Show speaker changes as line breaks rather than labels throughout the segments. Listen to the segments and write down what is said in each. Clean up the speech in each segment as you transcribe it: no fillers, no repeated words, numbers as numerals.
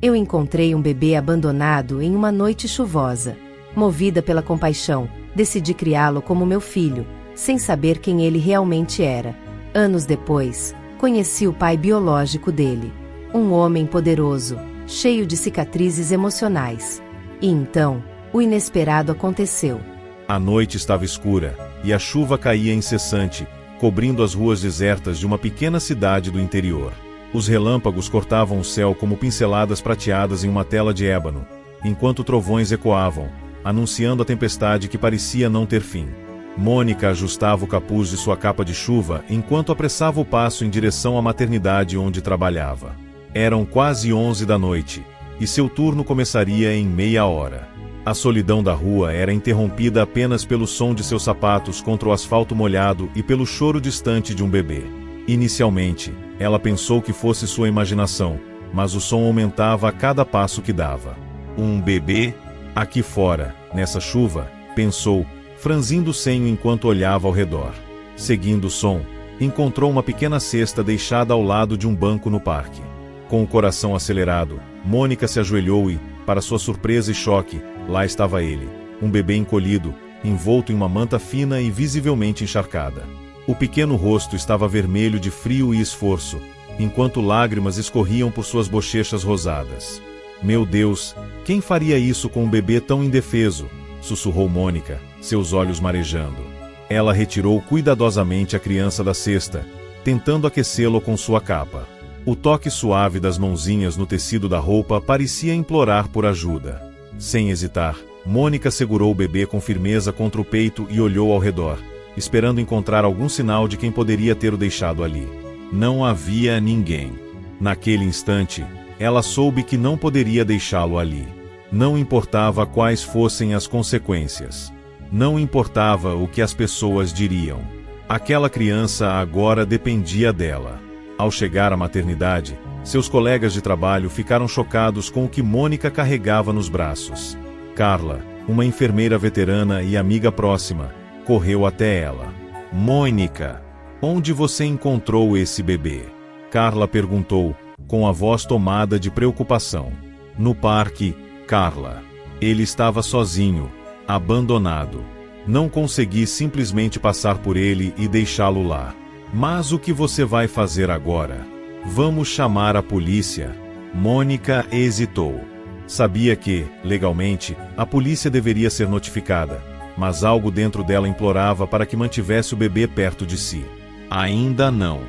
Eu encontrei um bebê abandonado em uma noite chuvosa. Movida pela compaixão, decidi criá-lo como meu filho, sem saber quem ele realmente era. Anos depois, conheci o pai biológico dele. Um homem poderoso, cheio de cicatrizes emocionais. E então, o inesperado aconteceu.
A noite estava escura, e a chuva caía incessante, cobrindo as ruas desertas de uma pequena cidade do interior. Os relâmpagos cortavam o céu como pinceladas prateadas em uma tela de ébano, enquanto trovões ecoavam, anunciando a tempestade que parecia não ter fim. Mônica ajustava o capuz de sua capa de chuva enquanto apressava o passo em direção à maternidade onde trabalhava. Eram quase 11 da noite, e seu turno começaria em meia hora. A solidão da rua era interrompida apenas pelo som de seus sapatos contra o asfalto molhado e pelo choro distante de um bebê. Inicialmente, ela pensou que fosse sua imaginação, mas o som aumentava a cada passo que dava. Um bebê? Aqui fora, nessa chuva, pensou, franzindo o senho enquanto olhava ao redor. Seguindo o som, encontrou uma pequena cesta deixada ao lado de um banco no parque. Com o coração acelerado, Mônica se ajoelhou e, para sua surpresa e choque, lá estava ele, um bebê encolhido, envolto em uma manta fina e visivelmente encharcada. O pequeno rosto estava vermelho de frio e esforço, enquanto lágrimas escorriam por suas bochechas rosadas. Meu Deus, quem faria isso com um bebê tão indefeso? Sussurrou Mônica, seus olhos marejando. Ela retirou cuidadosamente a criança da cesta, tentando aquecê-lo com sua capa. O toque suave das mãozinhas no tecido da roupa parecia implorar por ajuda. Sem hesitar, Mônica segurou o bebê com firmeza contra o peito e olhou ao redor, esperando encontrar algum sinal de quem poderia ter o deixado ali. Não havia ninguém. Naquele instante, ela soube que não poderia deixá-lo ali. Não importava quais fossem as consequências. Não importava o que as pessoas diriam. Aquela criança agora dependia dela. Ao chegar à maternidade, seus colegas de trabalho ficaram chocados com o que Mônica carregava nos braços. Carla, uma enfermeira veterana e amiga próxima, correu até ela. Mônica, onde você encontrou esse bebê? Carla perguntou, com a voz tomada de preocupação. No parque, Carla. Ele estava sozinho, abandonado. Não consegui simplesmente passar por ele e deixá-lo lá. Mas o que você vai fazer agora? Vamos chamar a polícia? Mônica hesitou. Sabia que, legalmente, a polícia deveria ser notificada, mas algo dentro dela implorava para que mantivesse o bebê perto de si. Ainda não.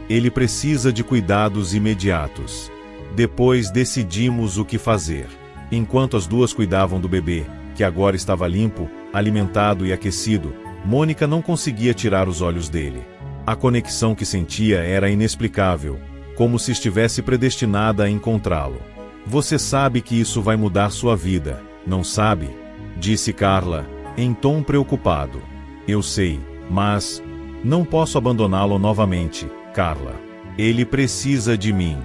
Ele precisa de cuidados imediatos. Depois decidimos o que fazer. Enquanto as duas cuidavam do bebê, que agora estava limpo, alimentado e aquecido, Mônica não conseguia tirar os olhos dele. A conexão que sentia era inexplicável, como se estivesse predestinada a encontrá-lo. Você sabe que isso vai mudar sua vida, não sabe? Disse Carla, em tom preocupado. Eu sei, mas não posso abandoná-lo novamente, Carla. Ele precisa de mim.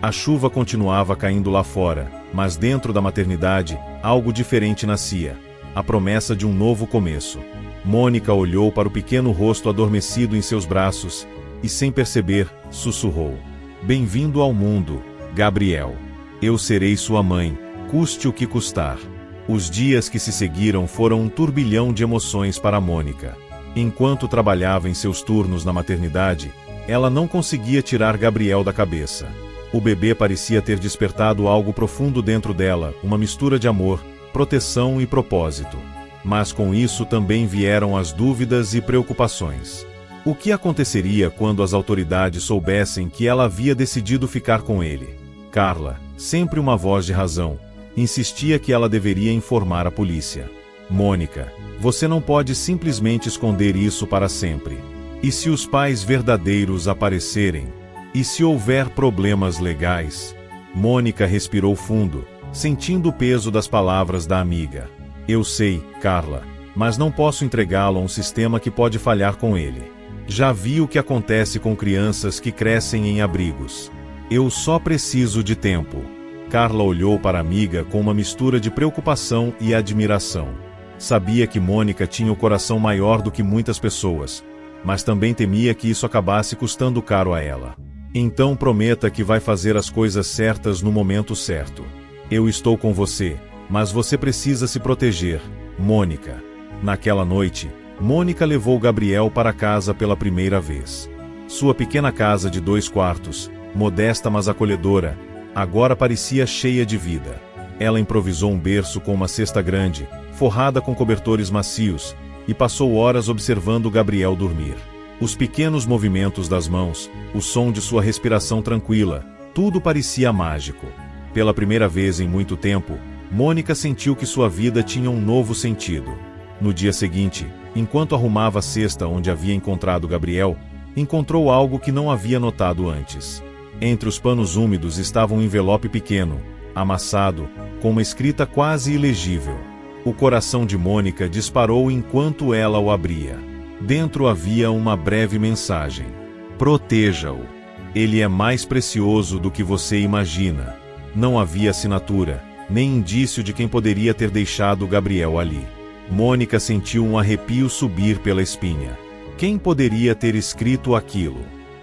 A chuva continuava caindo lá fora, mas dentro da maternidade, algo diferente nascia. A promessa de um novo começo. Mônica olhou para o pequeno rosto adormecido em seus braços, e sem perceber, sussurrou. Bem-vindo ao mundo, Gabriel. Eu serei sua mãe, custe o que custar. Os dias que se seguiram foram um turbilhão de emoções para Mônica. Enquanto trabalhava em seus turnos na maternidade, ela não conseguia tirar Gabriel da cabeça. O bebê parecia ter despertado algo profundo dentro dela, uma mistura de amor, proteção e propósito. Mas com isso também vieram as dúvidas e preocupações. O que aconteceria quando as autoridades soubessem que ela havia decidido ficar com ele? Carla, sempre uma voz de razão, insistia que ela deveria informar a polícia. Mônica, você não pode simplesmente esconder isso para sempre. E se os pais verdadeiros aparecerem? E se houver problemas legais? Mônica respirou fundo, sentindo o peso das palavras da amiga. Eu sei, Carla, mas não posso entregá-lo a um sistema que pode falhar com ele. Já vi o que acontece com crianças que crescem em abrigos. Eu só preciso de tempo. Carla olhou para a amiga com uma mistura de preocupação e admiração. Sabia que Mônica tinha o coração maior do que muitas pessoas, mas também temia que isso acabasse custando caro a ela. Então prometa que vai fazer as coisas certas no momento certo. Eu estou com você, mas você precisa se proteger, Mônica. Naquela noite, Mônica levou Gabriel para casa pela primeira vez. Sua pequena casa de 2 quartos, modesta mas acolhedora, agora parecia cheia de vida. Ela improvisou um berço com uma cesta grande, forrada com cobertores macios, e passou horas observando Gabriel dormir. Os pequenos movimentos das mãos, o som de sua respiração tranquila, tudo parecia mágico. Pela primeira vez em muito tempo, Mônica sentiu que sua vida tinha um novo sentido. No dia seguinte, enquanto arrumava a cesta onde havia encontrado Gabriel, encontrou algo que não havia notado antes. Entre os panos úmidos estava um envelope pequeno, amassado, com uma escrita quase ilegível. O coração de Mônica disparou enquanto ela o abria. Dentro havia uma breve mensagem. Proteja-o. Ele é mais precioso do que você imagina. Não havia assinatura, nem indício de quem poderia ter deixado Gabriel ali. Mônica sentiu um arrepio subir pela espinha. Quem poderia ter escrito aquilo?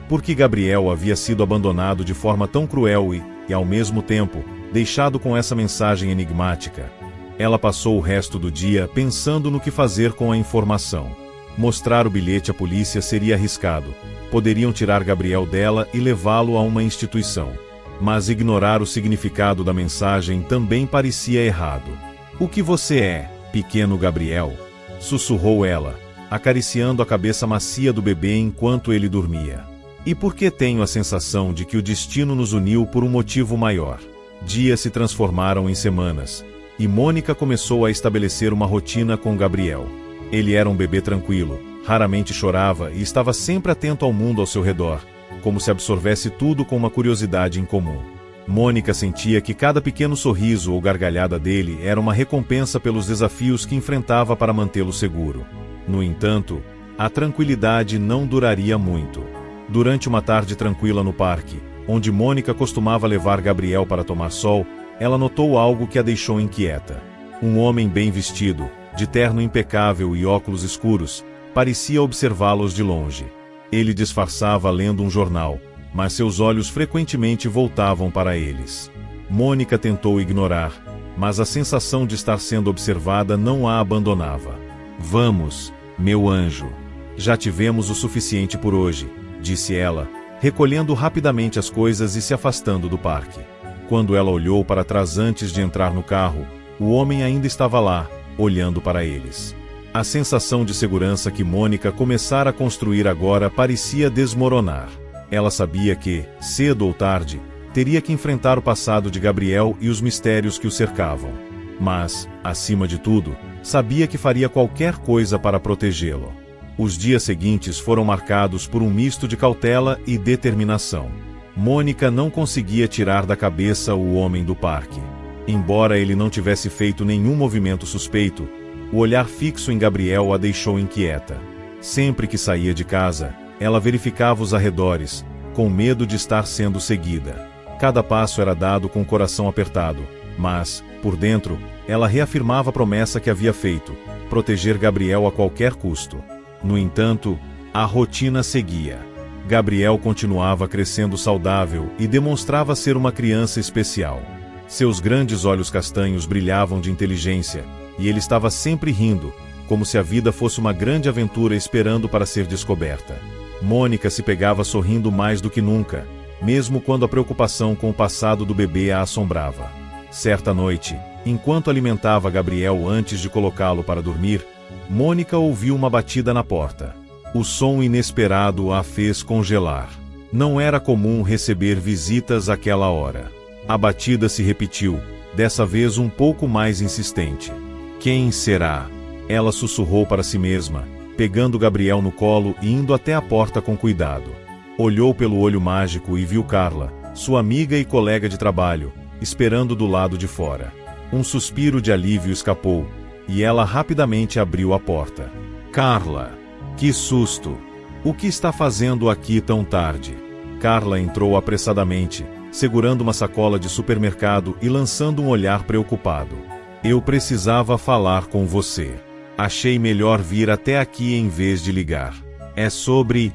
Por que Gabriel havia sido abandonado de forma tão cruel e, ao mesmo tempo, deixado com essa mensagem enigmática? Ela passou o resto do dia pensando no que fazer com a informação. Mostrar o bilhete à polícia seria arriscado. Poderiam tirar Gabriel dela e levá-lo a uma instituição. Mas ignorar o significado da mensagem também parecia errado. O que você é, pequeno Gabriel? Sussurrou ela, acariciando a cabeça macia do bebê enquanto ele dormia. E por que tenho a sensação de que o destino nos uniu por um motivo maior? Dias se transformaram em semanas, e Mônica começou a estabelecer uma rotina com Gabriel. Ele era um bebê tranquilo, raramente chorava e estava sempre atento ao mundo ao seu redor, como se absorvesse tudo com uma curiosidade incomum. Mônica sentia que cada pequeno sorriso ou gargalhada dele era uma recompensa pelos desafios que enfrentava para mantê-lo seguro. No entanto, a tranquilidade não duraria muito. Durante uma tarde tranquila no parque, onde Mônica costumava levar Gabriel para tomar sol, ela notou algo que a deixou inquieta. Um homem bem vestido, de terno impecável e óculos escuros, parecia observá-los de longe. Ele disfarçava lendo um jornal, mas seus olhos frequentemente voltavam para eles. Mônica tentou ignorar, mas a sensação de estar sendo observada não a abandonava. Vamos, meu anjo. Já tivemos o suficiente por hoje, disse ela, recolhendo rapidamente as coisas e se afastando do parque. Quando ela olhou para trás antes de entrar no carro, o homem ainda estava lá, olhando para eles. A sensação de segurança que Mônica começara a construir agora parecia desmoronar. Ela sabia que, cedo ou tarde, teria que enfrentar o passado de Gabriel e os mistérios que o cercavam. Mas, acima de tudo, sabia que faria qualquer coisa para protegê-lo. Os dias seguintes foram marcados por um misto de cautela e determinação. Mônica não conseguia tirar da cabeça o homem do parque. Embora ele não tivesse feito nenhum movimento suspeito, o olhar fixo em Gabriel a deixou inquieta. Sempre que saía de casa, ela verificava os arredores, com medo de estar sendo seguida. Cada passo era dado com o coração apertado, mas, por dentro, ela reafirmava a promessa que havia feito, proteger Gabriel a qualquer custo. No entanto, a rotina seguia. Gabriel continuava crescendo saudável e demonstrava ser uma criança especial. Seus grandes olhos castanhos brilhavam de inteligência, e ele estava sempre rindo, como se a vida fosse uma grande aventura esperando para ser descoberta. Mônica se pegava sorrindo mais do que nunca, mesmo quando a preocupação com o passado do bebê a assombrava. Certa noite, enquanto alimentava Gabriel antes de colocá-lo para dormir, Mônica ouviu uma batida na porta. O som inesperado a fez congelar. Não era comum receber visitas àquela hora. A batida se repetiu, dessa vez um pouco mais insistente. Quem será? Ela sussurrou para si mesma, pegando Gabriel no colo e indo até a porta com cuidado. Olhou pelo olho mágico e viu Carla, sua amiga e colega de trabalho, esperando do lado de fora. Um suspiro de alívio escapou, e ela rapidamente abriu a porta. Carla! Que susto! O que está fazendo aqui tão tarde? Carla entrou apressadamente, segurando uma sacola de supermercado e lançando um olhar preocupado. Eu precisava falar com você. Achei melhor vir até aqui em vez de ligar. É sobre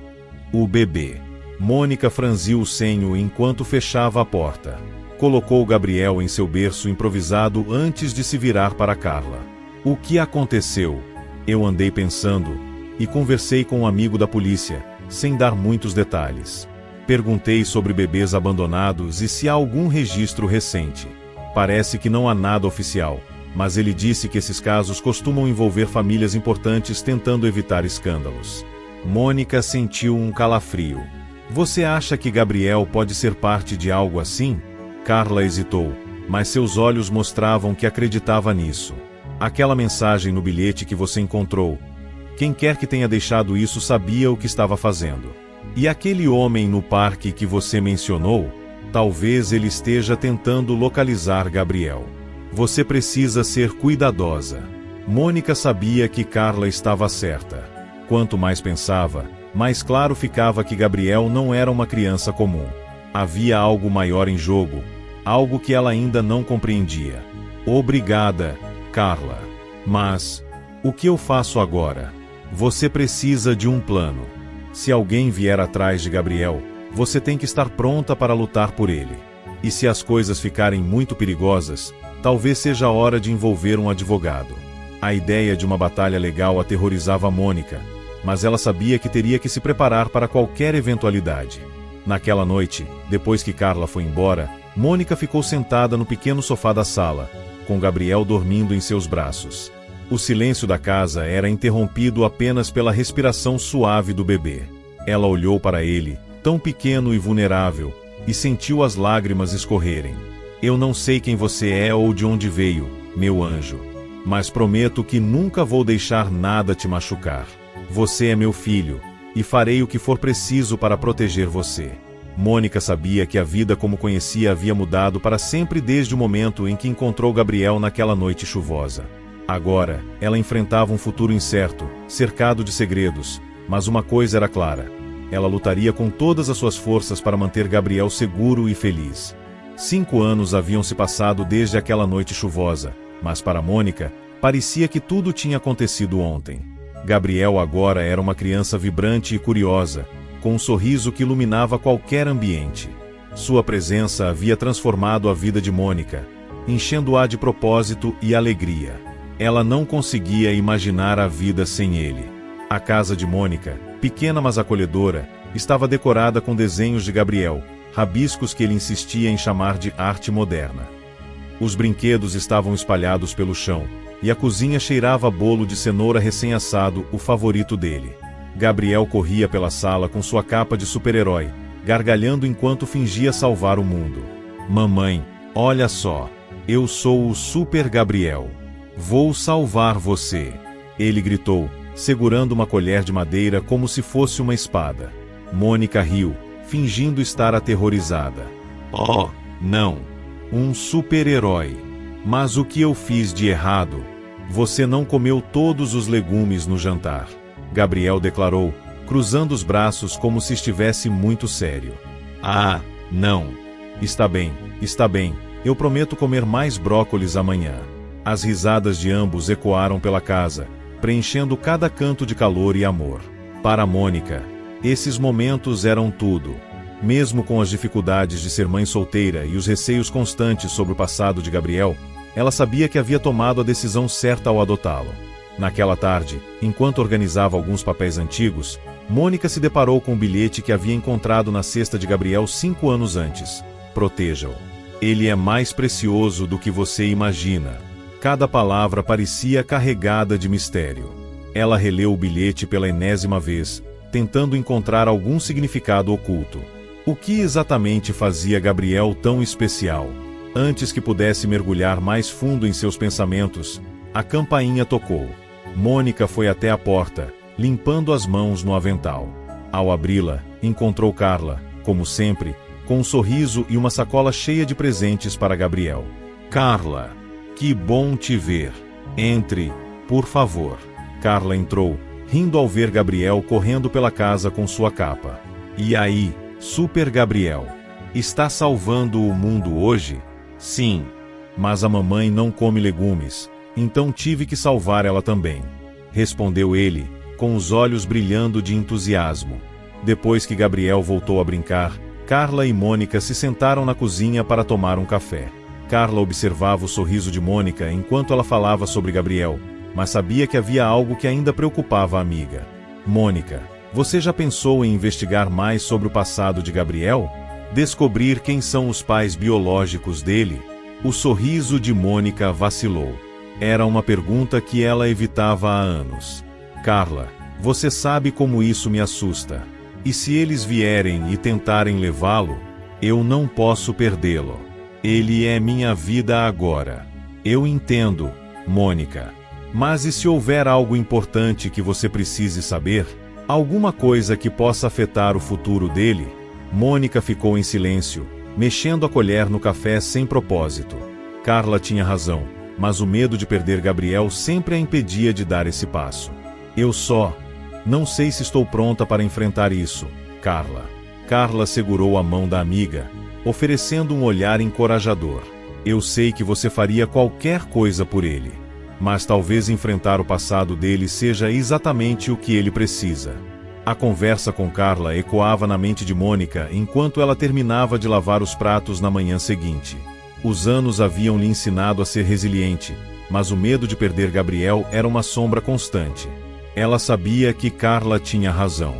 o bebê. Mônica franziu o senho enquanto fechava a porta. Colocou Gabriel em seu berço improvisado antes de se virar para Carla. O que aconteceu? Eu andei pensando, e conversei com um amigo da polícia, sem dar muitos detalhes. Perguntei sobre bebês abandonados e se há algum registro recente. Parece que não há nada oficial, mas ele disse que esses casos costumam envolver famílias importantes tentando evitar escândalos. Mônica sentiu um calafrio. Você acha que Gabriel pode ser parte de algo assim? Carla hesitou, mas seus olhos mostravam que acreditava nisso. Aquela mensagem no bilhete que você encontrou. Quem quer que tenha deixado isso sabia o que estava fazendo. E aquele homem no parque que você mencionou? Talvez ele esteja tentando localizar Gabriel. Você precisa ser cuidadosa. Mônica sabia que Carla estava certa. Quanto mais pensava, mais claro ficava que Gabriel não era uma criança comum. Havia algo maior em jogo, algo que ela ainda não compreendia. Obrigada, Carla. Mas, o que eu faço agora? Você precisa de um plano. Se alguém vier atrás de Gabriel, você tem que estar pronta para lutar por ele. E se as coisas ficarem muito perigosas, talvez seja a hora de envolver um advogado. A ideia de uma batalha legal aterrorizava Mônica, mas ela sabia que teria que se preparar para qualquer eventualidade. Naquela noite, depois que Carla foi embora, Mônica ficou sentada no pequeno sofá da sala, com Gabriel dormindo em seus braços. O silêncio da casa era interrompido apenas pela respiração suave do bebê. Ela olhou para ele, tão pequeno e vulnerável, e sentiu as lágrimas escorrerem. Eu não sei quem você é ou de onde veio, meu anjo, mas prometo que nunca vou deixar nada te machucar. Você é meu filho, e farei o que for preciso para proteger você. Mônica sabia que a vida como conhecia havia mudado para sempre desde o momento em que encontrou Gabriel naquela noite chuvosa. Agora, ela enfrentava um futuro incerto, cercado de segredos, mas uma coisa era clara. Ela lutaria com todas as suas forças para manter Gabriel seguro e feliz. 5 anos haviam se passado desde aquela noite chuvosa, mas para Mônica, parecia que tudo tinha acontecido ontem. Gabriel agora era uma criança vibrante e curiosa, com um sorriso que iluminava qualquer ambiente. Sua presença havia transformado a vida de Mônica, enchendo-a de propósito e alegria. Ela não conseguia imaginar a vida sem ele. A casa de Mônica, pequena mas acolhedora, estava decorada com desenhos de Gabriel, rabiscos que ele insistia em chamar de arte moderna. Os brinquedos estavam espalhados pelo chão, e a cozinha cheirava a bolo de cenoura recém-assado, o favorito dele. Gabriel corria pela sala com sua capa de super-herói, gargalhando enquanto fingia salvar o mundo. Mamãe, olha só, eu sou o Super Gabriel. Vou salvar você, ele gritou, segurando uma colher de madeira como se fosse uma espada. Mônica riu, fingindo estar aterrorizada. Oh, não! Um super-herói! Mas o que eu fiz de errado? Você não comeu todos os legumes no jantar, Gabriel declarou, cruzando os braços como se estivesse muito sério. Ah, não! Está bem, eu prometo comer mais brócolis amanhã. As risadas de ambos ecoaram pela casa, preenchendo cada canto de calor e amor. Para Mônica, esses momentos eram tudo. Mesmo com as dificuldades de ser mãe solteira e os receios constantes sobre o passado de Gabriel, ela sabia que havia tomado a decisão certa ao adotá-lo. Naquela tarde, enquanto organizava alguns papéis antigos, Mônica se deparou com um bilhete que havia encontrado na cesta de Gabriel 5 anos antes. Proteja-o. Ele é mais precioso do que você imagina. Cada palavra parecia carregada de mistério. Ela releu o bilhete pela enésima vez, tentando encontrar algum significado oculto. O que exatamente fazia Gabriel tão especial? Antes que pudesse mergulhar mais fundo em seus pensamentos, a campainha tocou. Mônica foi até a porta, limpando as mãos no avental. Ao abri-la, encontrou Carla, como sempre, com um sorriso e uma sacola cheia de presentes para Gabriel. Carla! Que bom te ver. Entre, por favor. Carla entrou, rindo ao ver Gabriel correndo pela casa com sua capa. E aí, Super Gabriel? Está salvando o mundo hoje? Sim. Mas a mamãe não come legumes, então tive que salvar ela também. Respondeu ele, com os olhos brilhando de entusiasmo. Depois que Gabriel voltou a brincar, Carla e Mônica se sentaram na cozinha para tomar um café. Carla observava o sorriso de Mônica enquanto ela falava sobre Gabriel, mas sabia que havia algo que ainda preocupava a amiga. Mônica, você já pensou em investigar mais sobre o passado de Gabriel? Descobrir quem são os pais biológicos dele? O sorriso de Mônica vacilou. Era uma pergunta que ela evitava há anos. Carla, você sabe como isso me assusta. E se eles vierem e tentarem levá-lo? Eu não posso perdê-lo. Ele é minha vida agora. Eu entendo, Mônica. Mas e se houver algo importante que você precise saber? Alguma coisa que possa afetar o futuro dele? Mônica ficou em silêncio, mexendo a colher no café sem propósito. Carla tinha razão, mas o medo de perder Gabriel sempre a impedia de dar esse passo. Eu só não sei se estou pronta para enfrentar isso, Carla. Carla segurou a mão da amiga, oferecendo um olhar encorajador. Eu sei que você faria qualquer coisa por ele. Mas talvez enfrentar o passado dele seja exatamente o que ele precisa. A conversa com Carla ecoava na mente de Mônica enquanto ela terminava de lavar os pratos na manhã seguinte. Os anos haviam lhe ensinado a ser resiliente, mas o medo de perder Gabriel era uma sombra constante. Ela sabia que Carla tinha razão.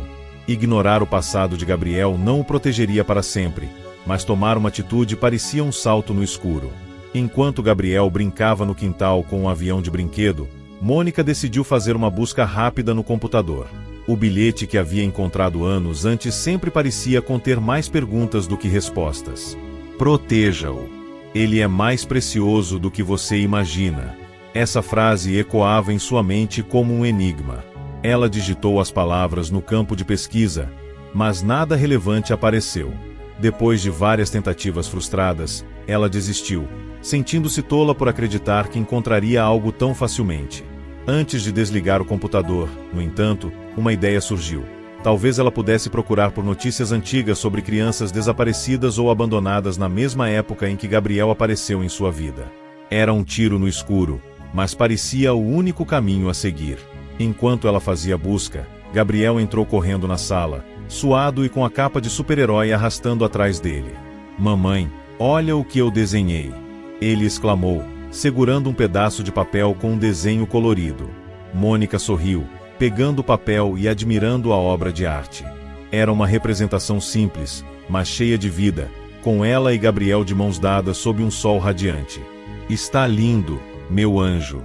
Ignorar o passado de Gabriel não o protegeria para sempre, mas tomar uma atitude parecia um salto no escuro. Enquanto Gabriel brincava no quintal com um avião de brinquedo, Mônica decidiu fazer uma busca rápida no computador. O bilhete que havia encontrado anos antes sempre parecia conter mais perguntas do que respostas. Proteja-o. Ele é mais precioso do que você imagina. Essa frase ecoava em sua mente como um enigma. Ela digitou as palavras no campo de pesquisa, mas nada relevante apareceu. Depois de várias tentativas frustradas, ela desistiu, sentindo-se tola por acreditar que encontraria algo tão facilmente. Antes de desligar o computador, no entanto, uma ideia surgiu. Talvez ela pudesse procurar por notícias antigas sobre crianças desaparecidas ou abandonadas na mesma época em que Gabriel apareceu em sua vida. Era um tiro no escuro, mas parecia o único caminho a seguir. Enquanto ela fazia a busca, Gabriel entrou correndo na sala, suado e com a capa de super-herói arrastando atrás dele. Mamãe, olha o que eu desenhei! Ele exclamou, segurando um pedaço de papel com um desenho colorido. Mônica sorriu, pegando o papel e admirando a obra de arte. Era uma representação simples, mas cheia de vida, com ela e Gabriel de mãos dadas sob um sol radiante. Está lindo, meu anjo.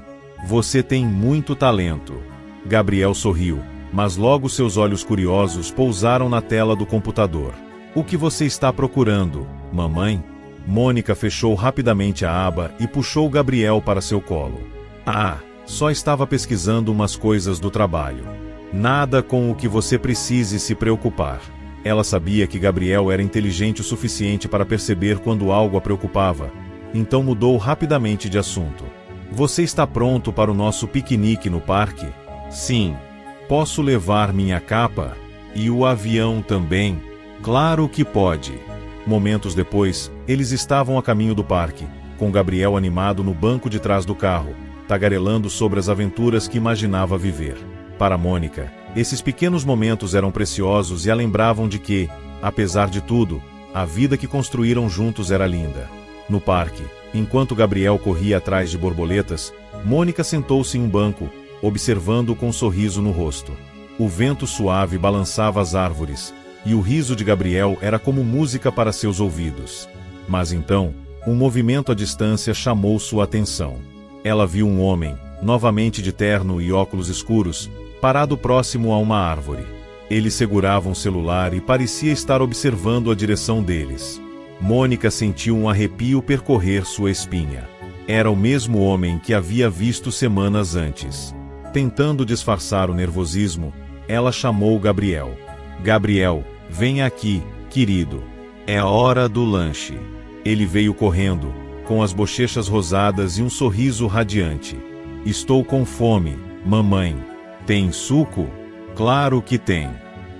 Você tem muito talento. Gabriel sorriu, mas logo seus olhos curiosos pousaram na tela do computador. O que você está procurando, mamãe? Mônica fechou rapidamente a aba e puxou Gabriel para seu colo. Ah, só estava pesquisando umas coisas do trabalho. Nada com o que você precise se preocupar. Ela sabia que Gabriel era inteligente o suficiente para perceber quando algo a preocupava, então mudou rapidamente de assunto. Você está pronto para o nosso piquenique no parque? Sim. Posso levar minha capa? E o avião também? Claro que pode. Momentos depois, eles estavam a caminho do parque, com Gabriel animado no banco de trás do carro, tagarelando sobre as aventuras que imaginava viver. Para Mônica, esses pequenos momentos eram preciosos e a lembravam de que, apesar de tudo, a vida que construíram juntos era linda. No parque, enquanto Gabriel corria atrás de borboletas, Mônica sentou-se em um banco, observando-o com um sorriso no rosto. O vento suave balançava as árvores, e o riso de Gabriel era como música para seus ouvidos. Mas então, um movimento à distância chamou sua atenção. Ela viu um homem, novamente de terno e óculos escuros, parado próximo a uma árvore. Ele segurava um celular e parecia estar observando a direção deles. Mônica sentiu um arrepio percorrer sua espinha. Era o mesmo homem que havia visto semanas antes. Tentando disfarçar o nervosismo, ela chamou Gabriel. Gabriel, venha aqui, querido. É hora do lanche. Ele veio correndo, com as bochechas rosadas e um sorriso radiante. Estou com fome, mamãe. Tem suco? Claro que tem.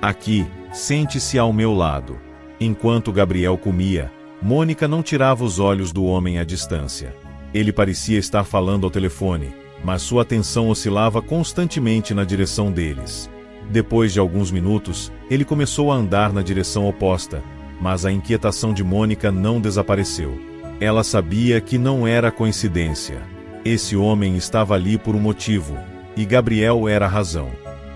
Aqui, sente-se ao meu lado. Enquanto Gabriel comia, Mônica não tirava os olhos do homem à distância. Ele parecia estar falando ao telefone, mas sua atenção oscilava constantemente na direção deles. Depois de alguns minutos, ele começou a andar na direção oposta, mas a inquietação de Mônica não desapareceu. Ela sabia que não era coincidência. Esse homem estava ali por um motivo, e Gabriel era a razão.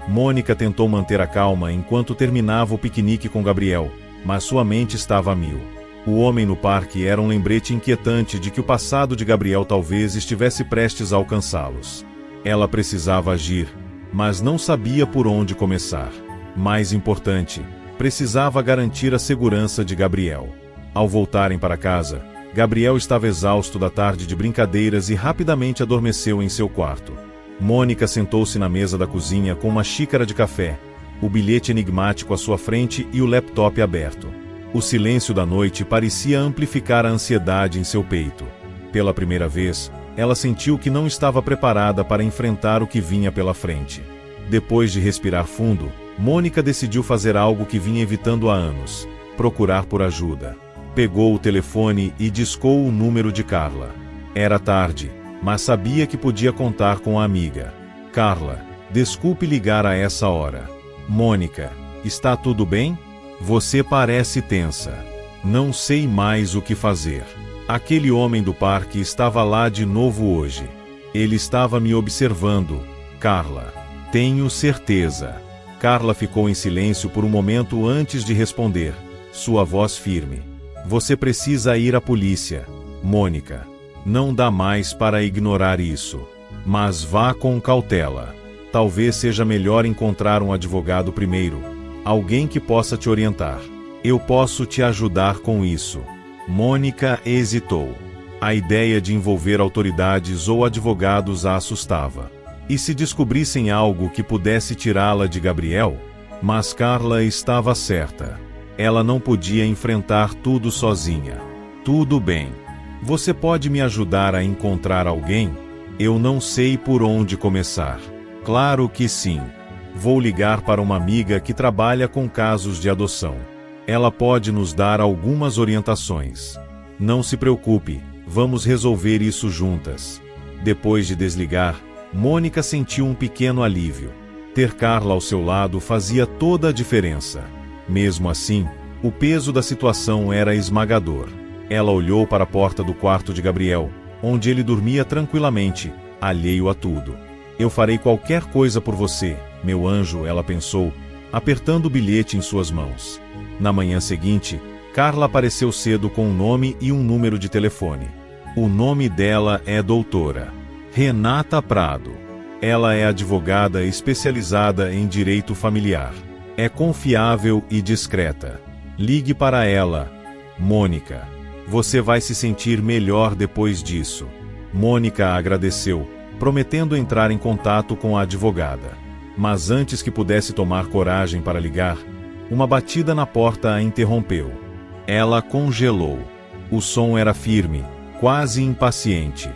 Mônica tentou manter a calma enquanto terminava o piquenique com Gabriel, mas sua mente estava a mil. O homem no parque era um lembrete inquietante de que o passado de Gabriel talvez estivesse prestes a alcançá-los. Ela precisava agir, mas não sabia por onde começar. Mais importante, precisava garantir a segurança de Gabriel. Ao voltarem para casa, Gabriel estava exausto da tarde de brincadeiras e rapidamente adormeceu em seu quarto. Mônica sentou-se na mesa da cozinha com uma xícara de café, o bilhete enigmático à sua frente e o laptop aberto. O silêncio da noite parecia amplificar a ansiedade em seu peito. Pela primeira vez, ela sentiu que não estava preparada para enfrentar o que vinha pela frente. Depois de respirar fundo, Mônica decidiu fazer algo que vinha evitando há anos: procurar por ajuda. Pegou o telefone e discou o número de Carla. Era tarde, mas sabia que podia contar com a amiga. Carla, desculpe ligar a essa hora. Mônica, está tudo bem? Você parece tensa. Não sei mais o que fazer. Aquele homem do parque estava lá de novo hoje. Ele estava me observando. Carla, tenho certeza. Carla ficou em silêncio por um momento antes de responder, sua voz firme. Você precisa ir à polícia. Mônica, não dá mais para ignorar isso. Mas vá com cautela. Talvez seja melhor encontrar um advogado primeiro. Alguém que possa te orientar. Eu posso te ajudar com isso. Mônica hesitou. A ideia de envolver autoridades ou advogados a assustava. E se descobrissem algo que pudesse tirá-la de Gabriel? Mas Carla estava certa. Ela não podia enfrentar tudo sozinha. Tudo bem. Você pode me ajudar a encontrar alguém? Eu não sei por onde começar. Claro que sim. Vou ligar para uma amiga que trabalha com casos de adoção. Ela pode nos dar algumas orientações. Não se preocupe, vamos resolver isso juntas. Depois de desligar, Mônica sentiu um pequeno alívio. Ter Carla ao seu lado fazia toda a diferença. Mesmo assim, o peso da situação era esmagador. Ela olhou para a porta do quarto de Gabriel, onde ele dormia tranquilamente, alheio a tudo. Eu farei qualquer coisa por você, meu anjo, ela pensou, apertando o bilhete em suas mãos. Na manhã seguinte, Carla apareceu cedo com um nome e um número de telefone. O nome dela é Doutora Renata Prado. Ela é advogada especializada em direito familiar. É confiável e discreta. Ligue para ela. Mônica. Você vai se sentir melhor depois disso. Mônica agradeceu, prometendo entrar em contato com a advogada. Mas antes que pudesse tomar coragem para ligar, uma batida na porta a interrompeu. Ela congelou. O som era firme, quase impaciente.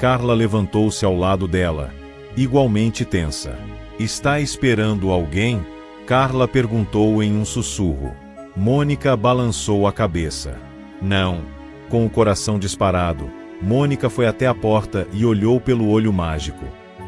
Carla levantou-se ao lado dela, igualmente tensa. Está esperando alguém? Carla perguntou em um sussurro. Mônica balançou a cabeça. Não. Com o coração disparado, Mônica foi até a porta e olhou pelo olho mágico.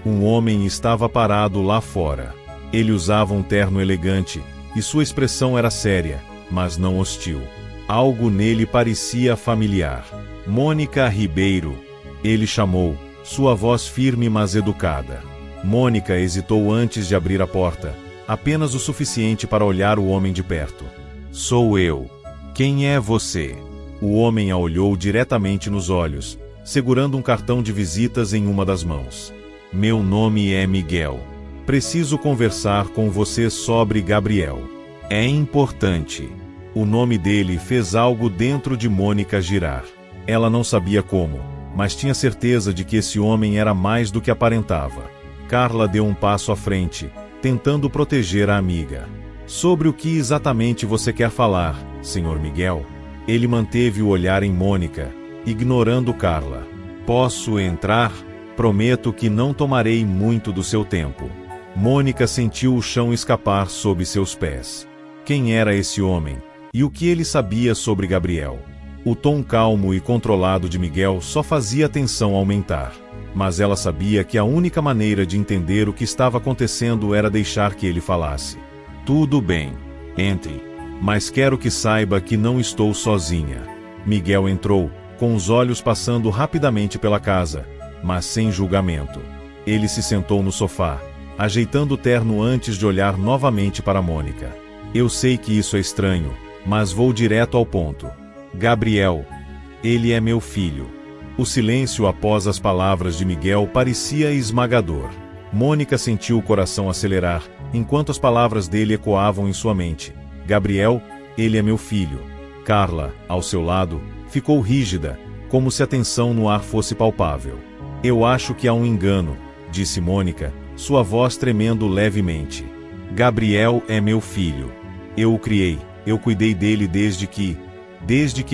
Um homem estava parado lá fora. Ele usava um terno elegante, e sua expressão era séria, mas não hostil. Algo nele parecia familiar. Mônica Ribeiro. Ele chamou, sua voz firme mas educada. Mônica hesitou antes de abrir a porta, apenas o suficiente para olhar o homem de perto. Sou eu. Quem é você? O homem a olhou diretamente nos olhos, segurando um cartão de visitas em uma das mãos. Meu nome é Miguel. Preciso conversar com você sobre Gabriel. É importante. O nome dele fez algo dentro de Mônica girar. Ela não sabia como, mas tinha certeza de que esse homem era mais do que aparentava. Carla deu um passo à frente, tentando proteger a amiga. Sobre o que exatamente você quer falar, Sr. Miguel? Ele manteve o olhar em Mônica, ignorando Carla. Posso entrar? Prometo que não tomarei muito do seu tempo. Mônica sentiu o chão escapar sob seus pés. Quem era esse homem? E o que ele sabia sobre Gabriel? O tom calmo e controlado de Miguel só fazia a tensão aumentar. mas ela sabia que a única maneira de entender o que estava acontecendo era deixar que ele falasse. Tudo bem, entre. Mas quero que saiba que não estou sozinha. Miguel entrou, com os olhos passando rapidamente pela casa, mas sem julgamento. Ele se sentou no sofá, ajeitando o terno antes de olhar novamente para Mônica. Eu sei que isso é estranho, mas vou direto ao ponto. Gabriel, ele é meu filho. O silêncio após as palavras de Miguel parecia esmagador. Mônica sentiu o coração acelerar, enquanto as palavras dele ecoavam em sua mente. Gabriel, ele é meu filho. Carla, ao seu lado, ficou rígida, como se a tensão no ar fosse palpável. Eu acho que há um engano, disse Mônica, sua voz tremendo levemente. Gabriel é meu filho. Eu o criei, eu cuidei dele desde que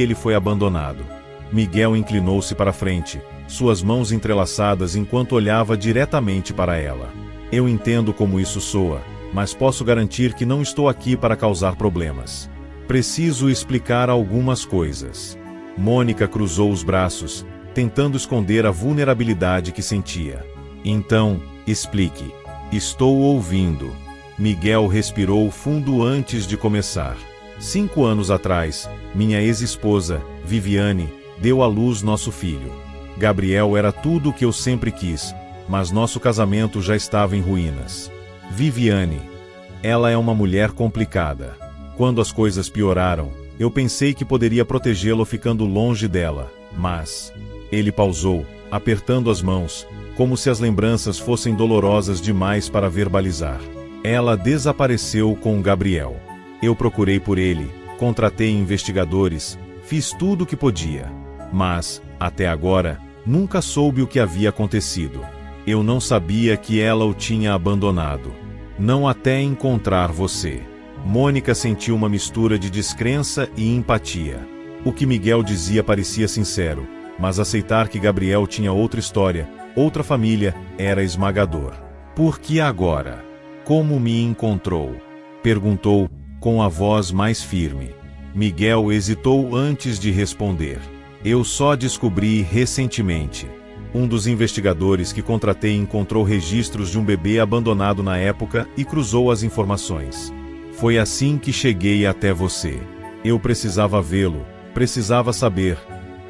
ele foi abandonado. Miguel inclinou-se para frente, suas mãos entrelaçadas enquanto olhava diretamente para ela. Eu entendo como isso soa, mas posso garantir que não estou aqui para causar problemas. Preciso explicar algumas coisas. Mônica cruzou os braços, tentando esconder a vulnerabilidade que sentia. Então, explique. Estou ouvindo. Miguel respirou fundo antes de começar. 5 anos atrás, minha ex-esposa, Viviane, deu à luz nosso filho. Gabriel era tudo o que eu sempre quis, mas nosso casamento já estava em ruínas. Viviane. Ela é uma mulher complicada. Quando as coisas pioraram, eu pensei que poderia protegê-lo ficando longe dela, mas... Ele pausou, apertando as mãos, como se as lembranças fossem dolorosas demais para verbalizar. Ela desapareceu com Gabriel. Eu procurei por ele, contratei investigadores, fiz tudo o que podia. Mas, até agora, nunca soube o que havia acontecido. Eu não sabia que ela o tinha abandonado. Não até encontrar você. Mônica sentiu uma mistura de descrença e empatia. O que Miguel dizia parecia sincero, mas aceitar que Gabriel tinha outra história, outra família, era esmagador. Por que agora? Como me encontrou? Perguntou, com a voz mais firme. Miguel hesitou antes de responder. Eu só descobri recentemente. Um dos investigadores que contratei encontrou registros de um bebê abandonado na época e cruzou as informações. Foi assim que cheguei até você. Eu precisava vê-lo, precisava saber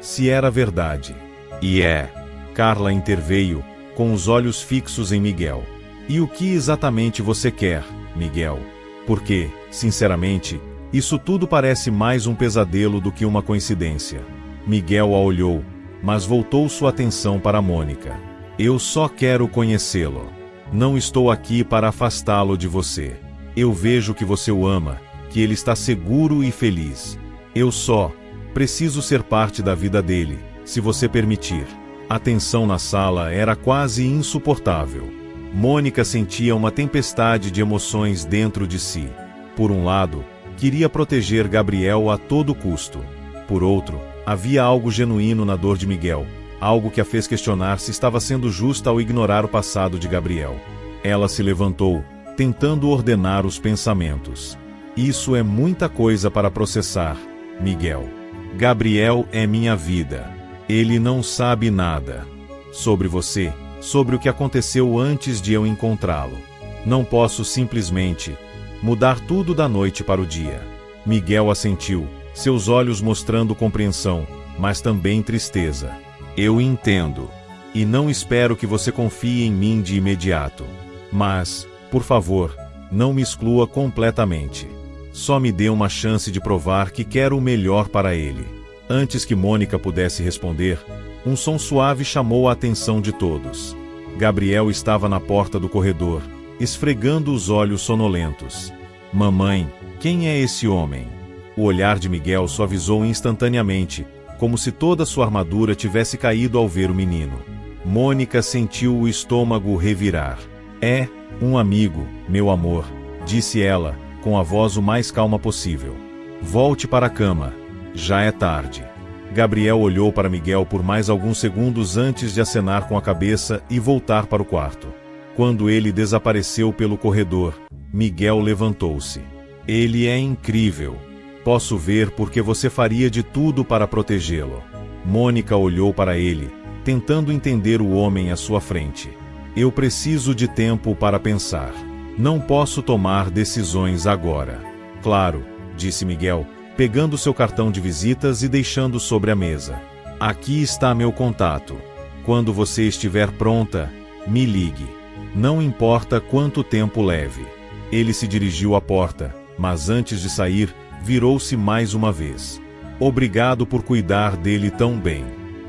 se era verdade. E é. Carla interveio, com os olhos fixos em Miguel. E o que exatamente você quer, Miguel? Porque, sinceramente, isso tudo parece mais um pesadelo do que uma coincidência. Miguel a olhou, mas voltou sua atenção para Mônica. Eu só quero conhecê-lo. Não estou aqui para afastá-lo de você. Eu vejo que você o ama, que ele está seguro e feliz. Eu só preciso ser parte da vida dele, se você permitir. A tensão na sala era quase insuportável. Mônica sentia uma tempestade de emoções dentro de si. Por um lado, queria proteger Gabriel a todo custo. Por outro, havia algo genuíno na dor de Miguel, algo que a fez questionar se estava sendo justa ao ignorar o passado de Gabriel. Ela se levantou, tentando ordenar os pensamentos. Isso é muita coisa para processar, Miguel. Gabriel é minha vida. Ele não sabe nada. Sobre você, sobre o que aconteceu antes de eu encontrá-lo. Não posso simplesmente mudar tudo da noite para o dia. Miguel assentiu, seus olhos mostrando compreensão, mas também tristeza. Eu entendo. E não espero que você confie em mim de imediato. Mas, por favor, não me exclua completamente. Só me dê uma chance de provar que quero o melhor para ele. Antes que Mônica pudesse responder, um som suave chamou a atenção de todos. Gabriel estava na porta do corredor, esfregando os olhos sonolentos. Mamãe, quem é esse homem? O olhar de Miguel suavizou instantaneamente, como se toda sua armadura tivesse caído ao ver o menino. Mônica sentiu o estômago revirar. É, um amigo, meu amor, disse ela, com a voz o mais calma possível. Volte para a cama. Já é tarde. Gabriel olhou para Miguel por mais alguns segundos antes de acenar com a cabeça e voltar para o quarto. Quando ele desapareceu pelo corredor, Miguel levantou-se. Ele é incrível. Posso ver porque você faria de tudo para protegê-lo. Mônica olhou para ele, tentando entender o homem à sua frente. Eu preciso de tempo para pensar. Não posso tomar decisões agora. Claro, disse Miguel, pegando seu cartão de visitas e deixando sobre a mesa. Aqui está meu contato. Quando você estiver pronta, me ligue. Não importa quanto tempo leve. Ele se dirigiu à porta, mas antes de sair, virou-se mais uma vez. Obrigado por cuidar dele tão bem.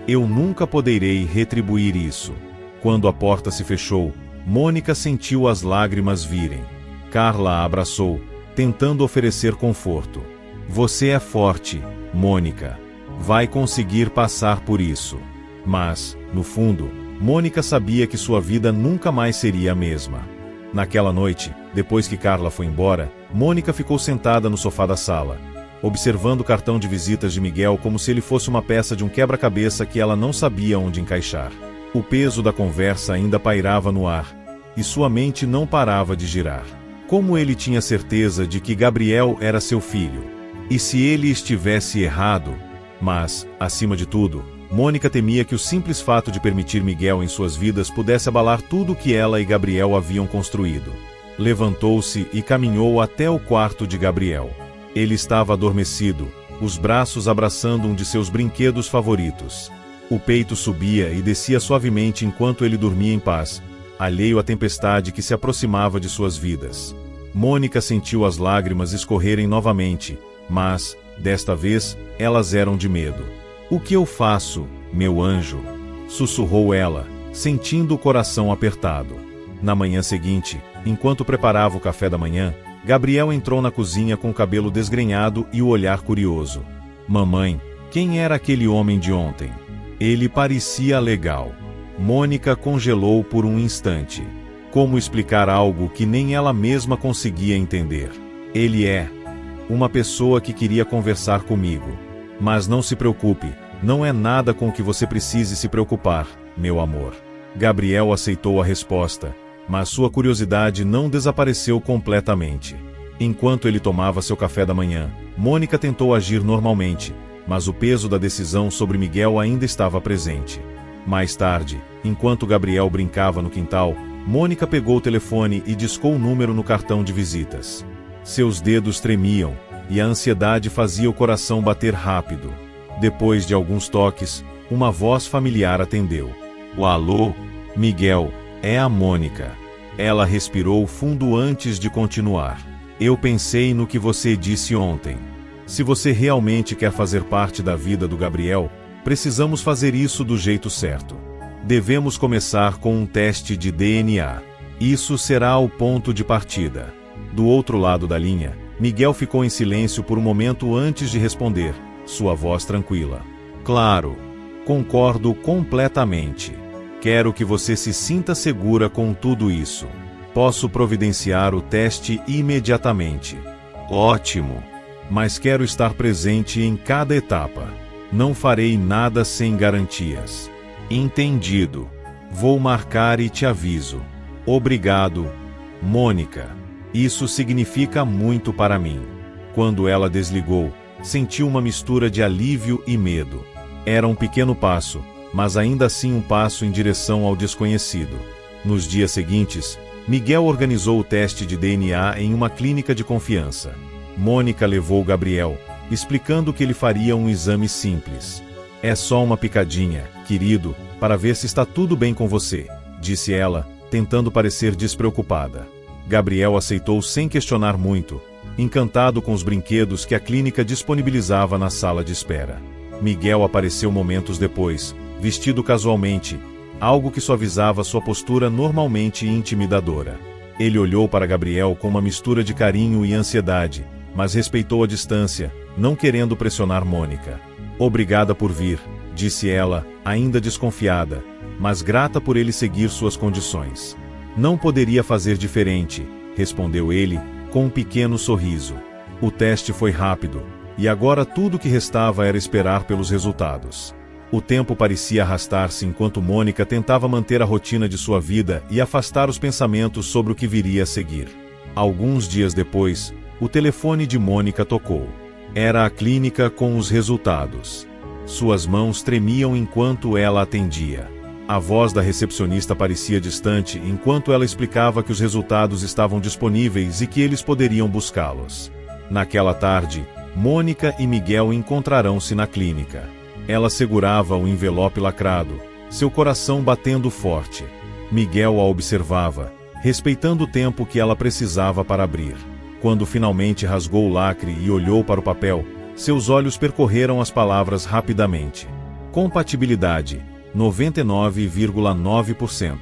Eu nunca poderei retribuir isso. Quando a porta se fechou, Mônica sentiu as lágrimas virem. Carla a abraçou, tentando oferecer conforto. Você é forte, Mônica. Vai conseguir passar por isso. Mas, no fundo, Mônica sabia que sua vida nunca mais seria a mesma. Naquela noite, depois que Carla foi embora, Mônica ficou sentada no sofá da sala, observando o cartão de visitas de Miguel como se ele fosse uma peça de um quebra-cabeça que ela não sabia onde encaixar. O peso da conversa ainda pairava no ar, e sua mente não parava de girar. Como ele tinha certeza de que Gabriel era seu filho? E se ele estivesse errado? Mas, acima de tudo, Mônica temia que o simples fato de permitir Miguel em suas vidas pudesse abalar tudo o que ela e Gabriel haviam construído. Levantou-se e caminhou até o quarto de Gabriel. Ele estava adormecido, os braços abraçando um de seus brinquedos favoritos. O peito subia e descia suavemente enquanto ele dormia em paz, alheio à tempestade que se aproximava de suas vidas. Mônica sentiu as lágrimas escorrerem novamente, mas, desta vez, elas eram de medo. O que eu faço, meu anjo? Sussurrou ela, sentindo o coração apertado. Na manhã seguinte, enquanto preparava o café da manhã, Gabriel entrou na cozinha com o cabelo desgrenhado e o olhar curioso. Mamãe, quem era aquele homem de ontem? Ele parecia legal. Mônica congelou por um instante. Como explicar algo que nem ela mesma conseguia entender? Ele é uma pessoa que queria conversar comigo. Mas não se preocupe, não é nada com o que você precise se preocupar, meu amor. Gabriel aceitou a resposta, mas sua curiosidade não desapareceu completamente. Enquanto ele tomava seu café da manhã, Mônica tentou agir normalmente, mas o peso da decisão sobre Miguel ainda estava presente. Mais tarde, enquanto Gabriel brincava no quintal, Mônica pegou o telefone e discou o número no cartão de visitas. Seus dedos tremiam, e a ansiedade fazia o coração bater rápido. Depois de alguns toques, uma voz familiar atendeu. Alô, Miguel, é a Mônica. Ela respirou fundo antes de continuar. Eu pensei no que você disse ontem. Se você realmente quer fazer parte da vida do Gabriel, precisamos fazer isso do jeito certo. Devemos começar com um teste de DNA. Isso será o ponto de partida. Do outro lado da linha, Miguel ficou em silêncio por um momento antes de responder, sua voz tranquila. Claro, concordo completamente. Quero que você se sinta segura com tudo isso. Posso providenciar o teste imediatamente. Ótimo! Mas quero estar presente em cada etapa. Não farei nada sem garantias. Entendido. Vou marcar e te aviso. Obrigado, Mônica. Isso significa muito para mim. Quando ela desligou, senti uma mistura de alívio e medo. Era um pequeno passo, mas ainda assim um passo em direção ao desconhecido. Nos dias seguintes, Miguel organizou o teste de DNA em uma clínica de confiança. Mônica levou Gabriel, explicando que ele faria um exame simples. É só uma picadinha, querido, para ver se está tudo bem com você, disse ela, tentando parecer despreocupada. Gabriel aceitou sem questionar muito, encantado com os brinquedos que a clínica disponibilizava na sala de espera. Miguel apareceu momentos depois, vestido casualmente, algo que suavizava sua postura normalmente intimidadora. Ele olhou para Gabriel com uma mistura de carinho e ansiedade, mas respeitou a distância, não querendo pressionar Mônica. Obrigada por vir, disse ela, ainda desconfiada, mas grata por ele seguir suas condições. Não poderia fazer diferente, respondeu ele, com um pequeno sorriso. O teste foi rápido, e agora tudo o que restava era esperar pelos resultados. O tempo parecia arrastar-se enquanto Mônica tentava manter a rotina de sua vida e afastar os pensamentos sobre o que viria a seguir. Alguns dias depois, o telefone de Mônica tocou. Era a clínica com os resultados. Suas mãos tremiam enquanto ela atendia. A voz da recepcionista parecia distante enquanto ela explicava que os resultados estavam disponíveis e que eles poderiam buscá-los. Naquela tarde, Mônica e Miguel encontrarão-se na clínica. Ela segurava o envelope lacrado, seu coração batendo forte. Miguel a observava, respeitando o tempo que ela precisava para abrir. Quando finalmente rasgou o lacre e olhou para o papel, seus olhos percorreram as palavras rapidamente. Compatibilidade, 99,9%.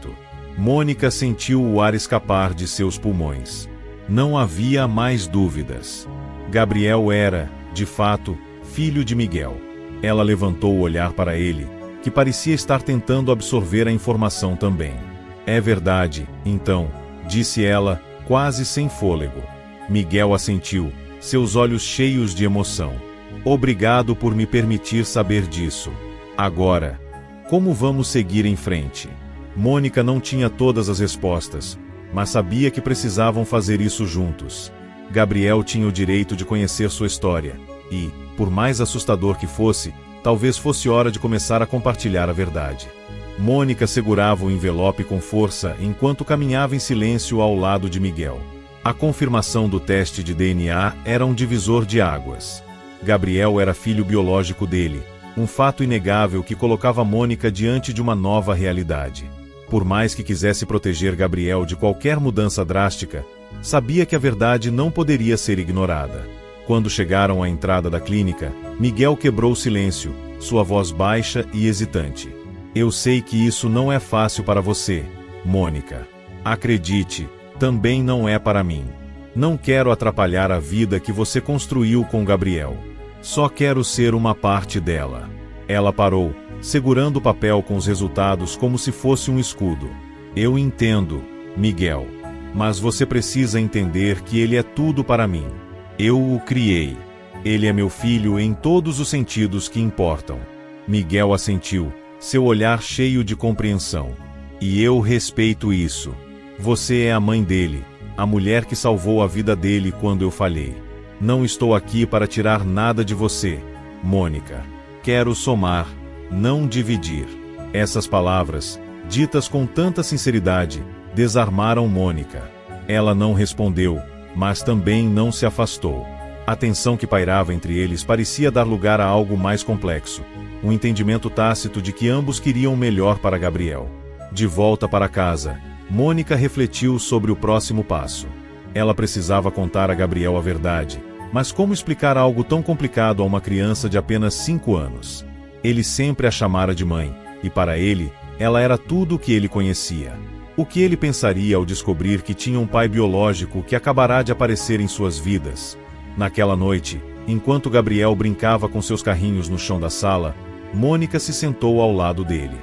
Mônica sentiu o ar escapar de seus pulmões. Não havia mais dúvidas. Gabriel era, de fato, filho de Miguel. Ela levantou o olhar para ele, que parecia estar tentando absorver a informação também. É verdade, então, disse ela, quase sem fôlego. Miguel assentiu, seus olhos cheios de emoção. Obrigado por me permitir saber disso. Agora, como vamos seguir em frente? Mônica não tinha todas as respostas, mas sabia que precisavam fazer isso juntos. Gabriel tinha o direito de conhecer sua história, e, por mais assustador que fosse, talvez fosse hora de começar a compartilhar a verdade. Mônica segurava o envelope com força enquanto caminhava em silêncio ao lado de Miguel. A confirmação do teste de DNA era um divisor de águas. Gabriel era filho biológico dele, um fato inegável que colocava Mônica diante de uma nova realidade. Por mais que quisesse proteger Gabriel de qualquer mudança drástica, sabia que a verdade não poderia ser ignorada. Quando chegaram à entrada da clínica, Miguel quebrou o silêncio, sua voz baixa e hesitante. Eu sei que isso não é fácil para você, Mônica. Acredite, também não é para mim. Não quero atrapalhar a vida que você construiu com Gabriel. Só quero ser uma parte dela. Ela parou, segurando o papel com os resultados como se fosse um escudo. Eu entendo, Miguel. Mas você precisa entender que ele é tudo para mim. Eu o criei. Ele é meu filho em todos os sentidos que importam. Miguel assentiu, seu olhar cheio de compreensão. E eu respeito isso. Você é a mãe dele, a mulher que salvou a vida dele quando eu falhei. Não estou aqui para tirar nada de você, Mônica. Quero somar, não dividir. Essas palavras, ditas com tanta sinceridade, desarmaram Mônica. Ela não respondeu, mas também não se afastou. A tensão que pairava entre eles parecia dar lugar a algo mais complexo. Um entendimento tácito de que ambos queriam o melhor para Gabriel. De volta para casa, Mônica refletiu sobre o próximo passo. Ela precisava contar a Gabriel a verdade, mas como explicar algo tão complicado a uma criança de apenas 5 anos? Ele sempre a chamara de mãe, e para ele, ela era tudo o que ele conhecia. O que ele pensaria ao descobrir que tinha um pai biológico que acabará de aparecer em suas vidas? Naquela noite, enquanto Gabriel brincava com seus carrinhos no chão da sala, Mônica se sentou ao lado dele.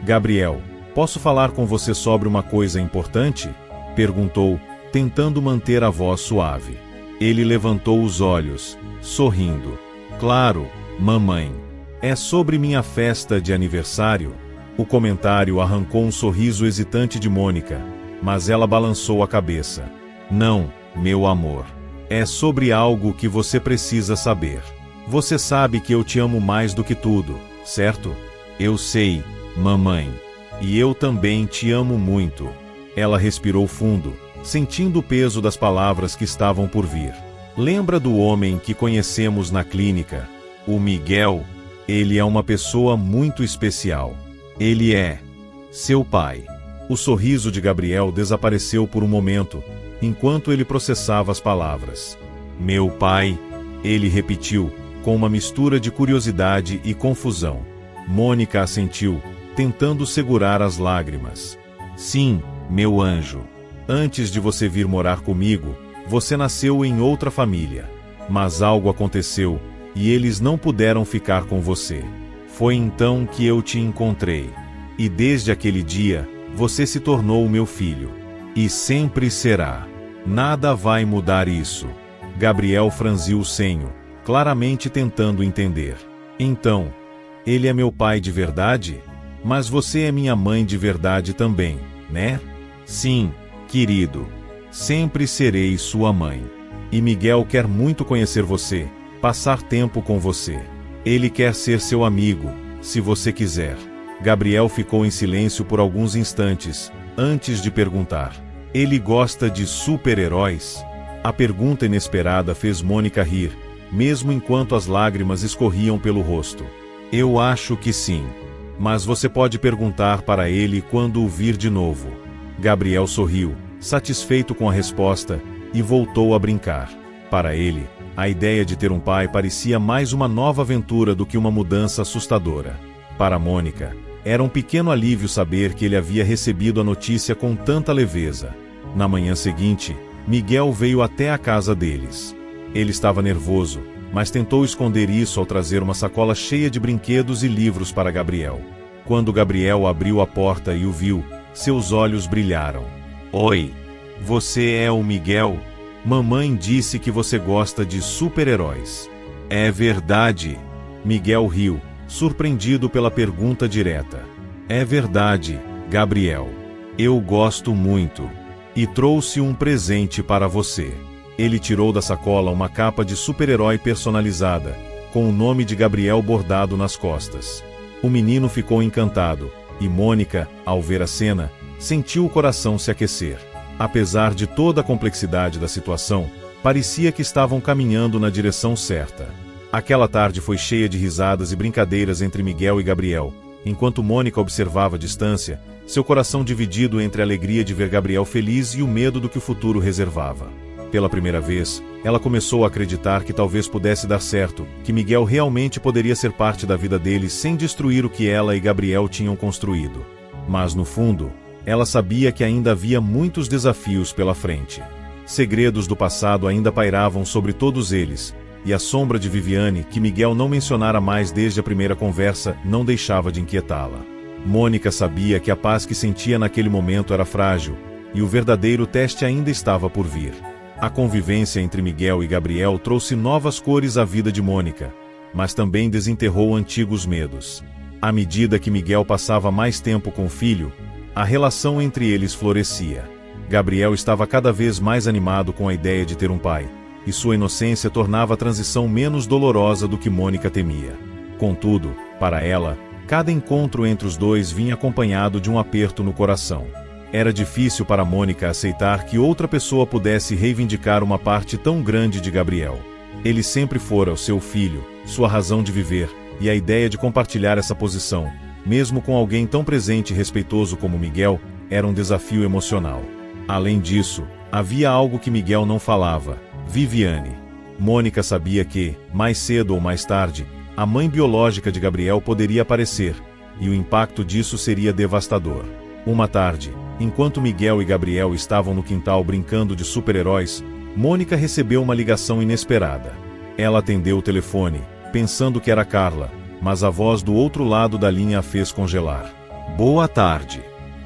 Gabriel, posso falar com você sobre uma coisa importante? Perguntou, tentando manter a voz suave. Ele levantou os olhos, sorrindo. Claro, mamãe. É sobre minha festa de aniversário? O comentário arrancou um sorriso hesitante de Mônica, mas ela balançou a cabeça. Não, meu amor. É sobre algo que você precisa saber. Você sabe que eu te amo mais do que tudo, certo? Eu sei, mamãe. E eu também te amo muito. Ela respirou fundo, sentindo o peso das palavras que estavam por vir. Lembra do homem que conhecemos na clínica? O Miguel? Ele é uma pessoa muito especial. Ele é seu pai. O sorriso de Gabriel desapareceu por um momento, enquanto ele processava as palavras. Meu pai, ele repetiu, com uma mistura de curiosidade e confusão. Mônica assentiu, tentando segurar as lágrimas. Sim, meu anjo. Antes de você vir morar comigo, você nasceu em outra família. Mas algo aconteceu, e eles não puderam ficar com você. Foi então que eu te encontrei. E desde aquele dia, você se tornou o meu filho. E sempre será. Nada vai mudar isso. Gabriel franziu o senho, claramente tentando entender. Então, ele é meu pai de verdade? Mas você é minha mãe de verdade também, né? Sim, querido. Sempre serei sua mãe. E Miguel quer muito conhecer você, passar tempo com você. Ele quer ser seu amigo, se você quiser. Gabriel ficou em silêncio por alguns instantes, antes de perguntar. Ele gosta de super-heróis? A pergunta inesperada fez Mônica rir, mesmo enquanto as lágrimas escorriam pelo rosto. Eu acho que sim. Mas você pode perguntar para ele quando o vir de novo. Gabriel sorriu, satisfeito com a resposta, e voltou a brincar. Para ele, a ideia de ter um pai parecia mais uma nova aventura do que uma mudança assustadora. Para Mônica, era um pequeno alívio saber que ele havia recebido a notícia com tanta leveza. Na manhã seguinte, Miguel veio até a casa deles. Ele estava nervoso, mas tentou esconder isso ao trazer uma sacola cheia de brinquedos e livros para Gabriel. Quando Gabriel abriu a porta e o viu, seus olhos brilharam. Oi, você é o Miguel? Mamãe disse que você gosta de super-heróis. É verdade. Miguel riu, surpreendido pela pergunta direta. É verdade, Gabriel. Eu gosto muito. E trouxe um presente para você. Ele tirou da sacola uma capa de super-herói personalizada, com o nome de Gabriel bordado nas costas. O menino ficou encantado, e Mônica, ao ver a cena, sentiu o coração se aquecer. Apesar de toda a complexidade da situação, parecia que estavam caminhando na direção certa. Aquela tarde foi cheia de risadas e brincadeiras entre Miguel e Gabriel. Enquanto Mônica observava à distância, seu coração dividido entre a alegria de ver Gabriel feliz e o medo do que o futuro reservava. Pela primeira vez, ela começou a acreditar que talvez pudesse dar certo, que Miguel realmente poderia ser parte da vida deles sem destruir o que ela e Gabriel tinham construído. Mas no fundo, ela sabia que ainda havia muitos desafios pela frente. Segredos do passado ainda pairavam sobre todos eles, e a sombra de Viviane, que Miguel não mencionara mais desde a primeira conversa, não deixava de inquietá-la. Mônica sabia que a paz que sentia naquele momento era frágil, e o verdadeiro teste ainda estava por vir. A convivência entre Miguel e Gabriel trouxe novas cores à vida de Mônica, mas também desenterrou antigos medos. À medida que Miguel passava mais tempo com o filho, a relação entre eles florescia. Gabriel estava cada vez mais animado com a ideia de ter um pai, e sua inocência tornava a transição menos dolorosa do que Mônica temia. Contudo, para ela, cada encontro entre os dois vinha acompanhado de um aperto no coração. Era difícil para Mônica aceitar que outra pessoa pudesse reivindicar uma parte tão grande de Gabriel. Ele sempre fora o seu filho, sua razão de viver, e a ideia de compartilhar essa posição, mesmo com alguém tão presente e respeitoso como Miguel, era um desafio emocional. Além disso, havia algo que Miguel não falava: Viviane. Mônica sabia que, mais cedo ou mais tarde, a mãe biológica de Gabriel poderia aparecer, e o impacto disso seria devastador. Uma tarde, enquanto Miguel e Gabriel estavam no quintal brincando de super-heróis, Mônica recebeu uma ligação inesperada. Ela atendeu o telefone, pensando que era Carla, mas a voz do outro lado da linha a fez congelar. Boa tarde.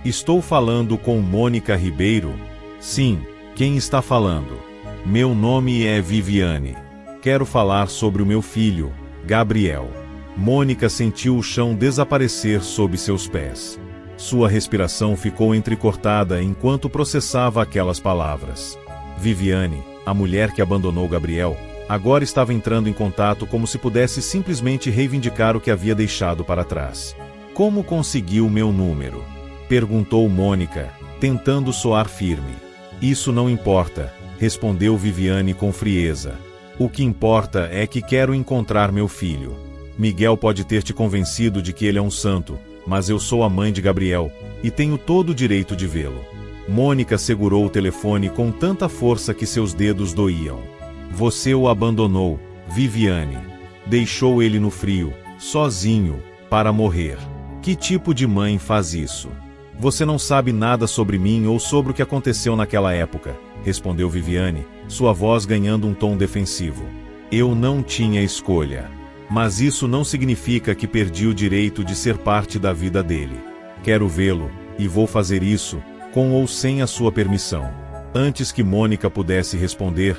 Estou falando com Mônica Ribeiro? Sim, quem está falando? Meu nome é Viviane. Quero falar sobre o meu filho, Gabriel. Mônica sentiu o chão desaparecer sob seus pés. Sua respiração ficou entrecortada enquanto processava aquelas palavras. Viviane, a mulher que abandonou Gabriel, agora estava entrando em contato como se pudesse simplesmente reivindicar o que havia deixado para trás. Como conseguiu meu número? Perguntou Mônica, tentando soar firme. Isso não importa, respondeu Viviane com frieza. O que importa é que quero encontrar meu filho. Miguel pode ter te convencido de que ele é um santo, mas eu sou a mãe de Gabriel, e tenho todo o direito de vê-lo. Mônica segurou o telefone com tanta força que seus dedos doíam. Você o abandonou, Viviane. Deixou ele no frio, sozinho, para morrer. Que tipo de mãe faz isso? Você não sabe nada sobre mim ou sobre o que aconteceu naquela época, respondeu Viviane, sua voz ganhando um tom defensivo. Eu não tinha escolha. Mas isso não significa que perdi o direito de ser parte da vida dele. Quero vê-lo, e vou fazer isso, com ou sem a sua permissão. Antes que Mônica pudesse responder,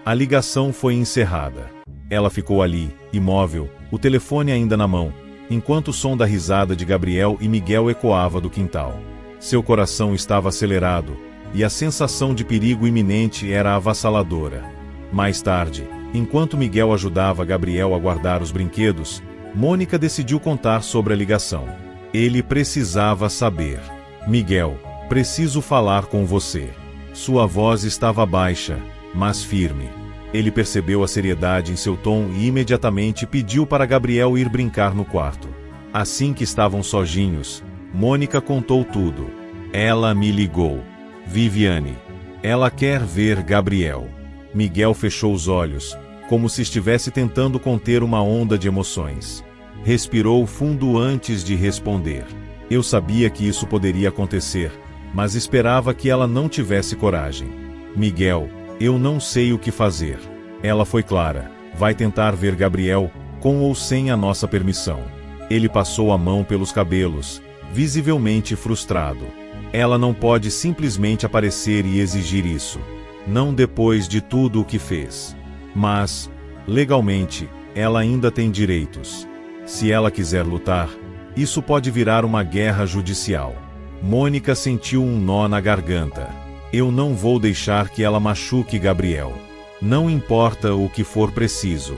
a ligação foi encerrada. Ela ficou ali, imóvel, o telefone ainda na mão, enquanto o som da risada de Gabriel e Miguel ecoava do quintal. Seu coração estava acelerado, e a sensação de perigo iminente era avassaladora. Mais tarde, enquanto Miguel ajudava Gabriel a guardar os brinquedos, Mônica decidiu contar sobre a ligação. Ele precisava saber. Miguel, preciso falar com você. Sua voz estava baixa, mas firme. Ele percebeu a seriedade em seu tom e imediatamente pediu para Gabriel ir brincar no quarto. Assim que estavam sozinhos, Mônica contou tudo. Ela me ligou. Viviane. Ela quer ver Gabriel. Miguel fechou os olhos, como se estivesse tentando conter uma onda de emoções. Respirou fundo antes de responder. Eu sabia que isso poderia acontecer, mas esperava que ela não tivesse coragem. Miguel, eu não sei o que fazer. Ela foi clara. Vai tentar ver Gabriel, com ou sem a nossa permissão. Ele passou a mão pelos cabelos, visivelmente frustrado. Ela não pode simplesmente aparecer e exigir isso. Não depois de tudo o que fez. Mas, legalmente, ela ainda tem direitos. Se ela quiser lutar, isso pode virar uma guerra judicial. Mônica sentiu um nó na garganta. Eu não vou deixar que ela machuque Gabriel. Não importa o que for preciso.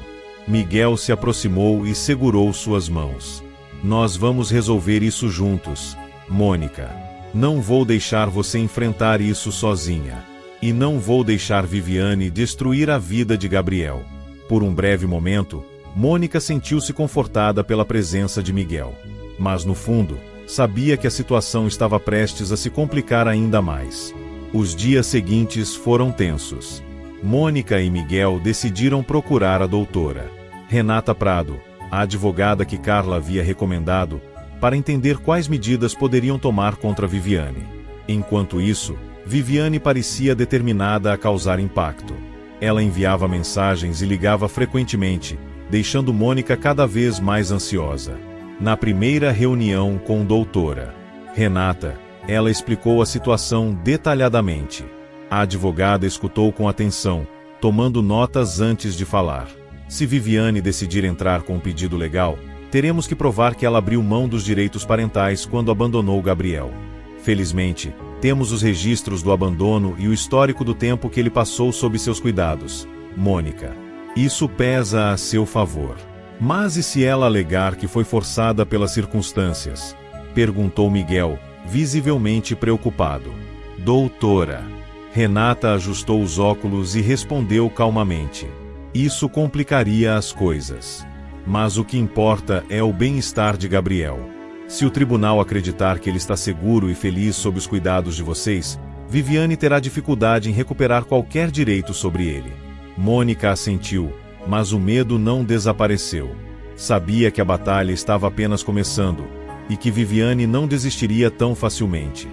Miguel se aproximou e segurou suas mãos. Nós vamos resolver isso juntos, Mônica. Não vou deixar você enfrentar isso sozinha. E não vou deixar Viviane destruir a vida de Gabriel. Por um breve momento, Mônica sentiu-se confortada pela presença de Miguel. Mas no fundo, sabia que a situação estava prestes a se complicar ainda mais. Os dias seguintes foram tensos. Mônica e Miguel decidiram procurar a doutora Renata Prado, a advogada que Carla havia recomendado, para entender quais medidas poderiam tomar contra Viviane. Enquanto isso, Viviane parecia determinada a causar impacto. Ela enviava mensagens e ligava frequentemente, deixando Mônica cada vez mais ansiosa. Na primeira reunião com doutora Renata, ela explicou a situação detalhadamente. A advogada escutou com atenção, tomando notas antes de falar. Se Viviane decidir entrar com um pedido legal, teremos que provar que ela abriu mão dos direitos parentais quando abandonou Gabriel. Felizmente, temos os registros do abandono e o histórico do tempo que ele passou sob seus cuidados, Mônica. Isso pesa a seu favor. Mas e se ela alegar que foi forçada pelas circunstâncias? Perguntou Miguel, visivelmente preocupado. Doutora. Renata ajustou os óculos e respondeu calmamente. Isso complicaria as coisas. Mas o que importa é o bem-estar de Gabriel. Se o tribunal acreditar que ele está seguro e feliz sob os cuidados de vocês, Viviane terá dificuldade em recuperar qualquer direito sobre ele. Mônica assentiu, mas o medo não desapareceu. Sabia que a batalha estava apenas começando, e que Viviane não desistiria tão facilmente.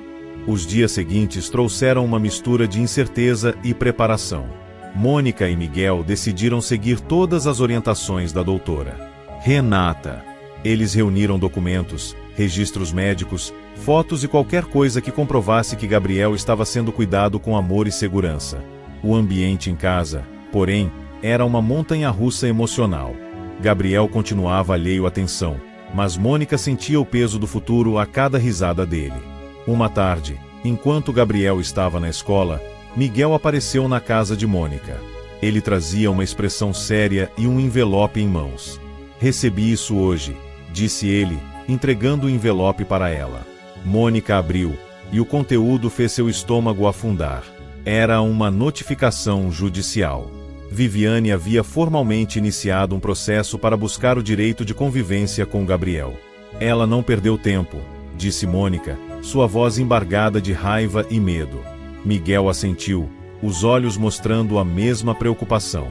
Os dias seguintes trouxeram uma mistura de incerteza e preparação. Mônica e Miguel decidiram seguir todas as orientações da doutora Renata. Eles reuniram documentos, registros médicos, fotos e qualquer coisa que comprovasse que Gabriel estava sendo cuidado com amor e segurança. O ambiente em casa, porém, era uma montanha-russa emocional. Gabriel continuava alheio à tensão, mas Mônica sentia o peso do futuro a cada risada dele. Uma tarde, enquanto Gabriel estava na escola, Miguel apareceu na casa de Mônica. Ele trazia uma expressão séria e um envelope em mãos. Recebi isso hoje, disse ele, entregando o envelope para ela. Mônica abriu, e o conteúdo fez seu estômago afundar. Era uma notificação judicial. Viviane havia formalmente iniciado um processo para buscar o direito de convivência com Gabriel. Ela não perdeu tempo, disse Mônica, sua voz embargada de raiva e medo. Miguel assentiu, os olhos mostrando a mesma preocupação.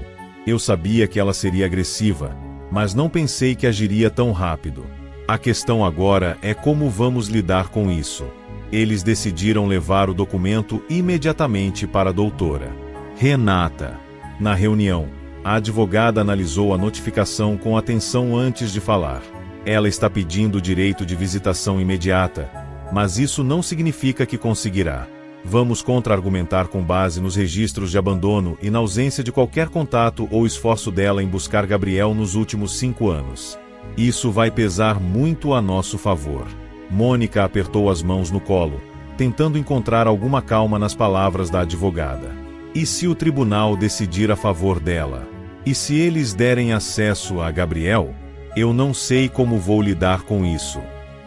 Eu sabia que ela seria agressiva, mas não pensei que agiria tão rápido. A questão agora é como vamos lidar com isso. Eles decidiram levar o documento imediatamente para a doutora Renata. Na reunião, a advogada analisou a notificação com atenção antes de falar. Ela está pedindo o direito de visitação imediata, mas isso não significa que conseguirá. Vamos contra-argumentar com base nos registros de abandono e na ausência de qualquer contato ou esforço dela em buscar Gabriel nos últimos 5 anos. Isso vai pesar muito a nosso favor. Mônica apertou as mãos no colo, tentando encontrar alguma calma nas palavras da advogada. E se o tribunal decidir a favor dela? E se eles derem acesso a Gabriel? Eu não sei como vou lidar com isso.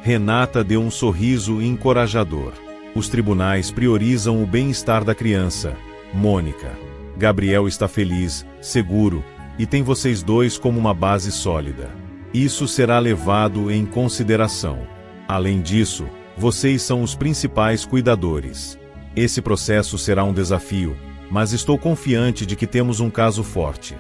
Renata deu um sorriso encorajador. Os tribunais priorizam o bem-estar da criança. Mônica. Gabriel está feliz, seguro, e tem vocês dois como uma base sólida. Isso será levado em consideração. Além disso, vocês são os principais cuidadores. Esse processo será um desafio, mas estou confiante de que temos um caso forte.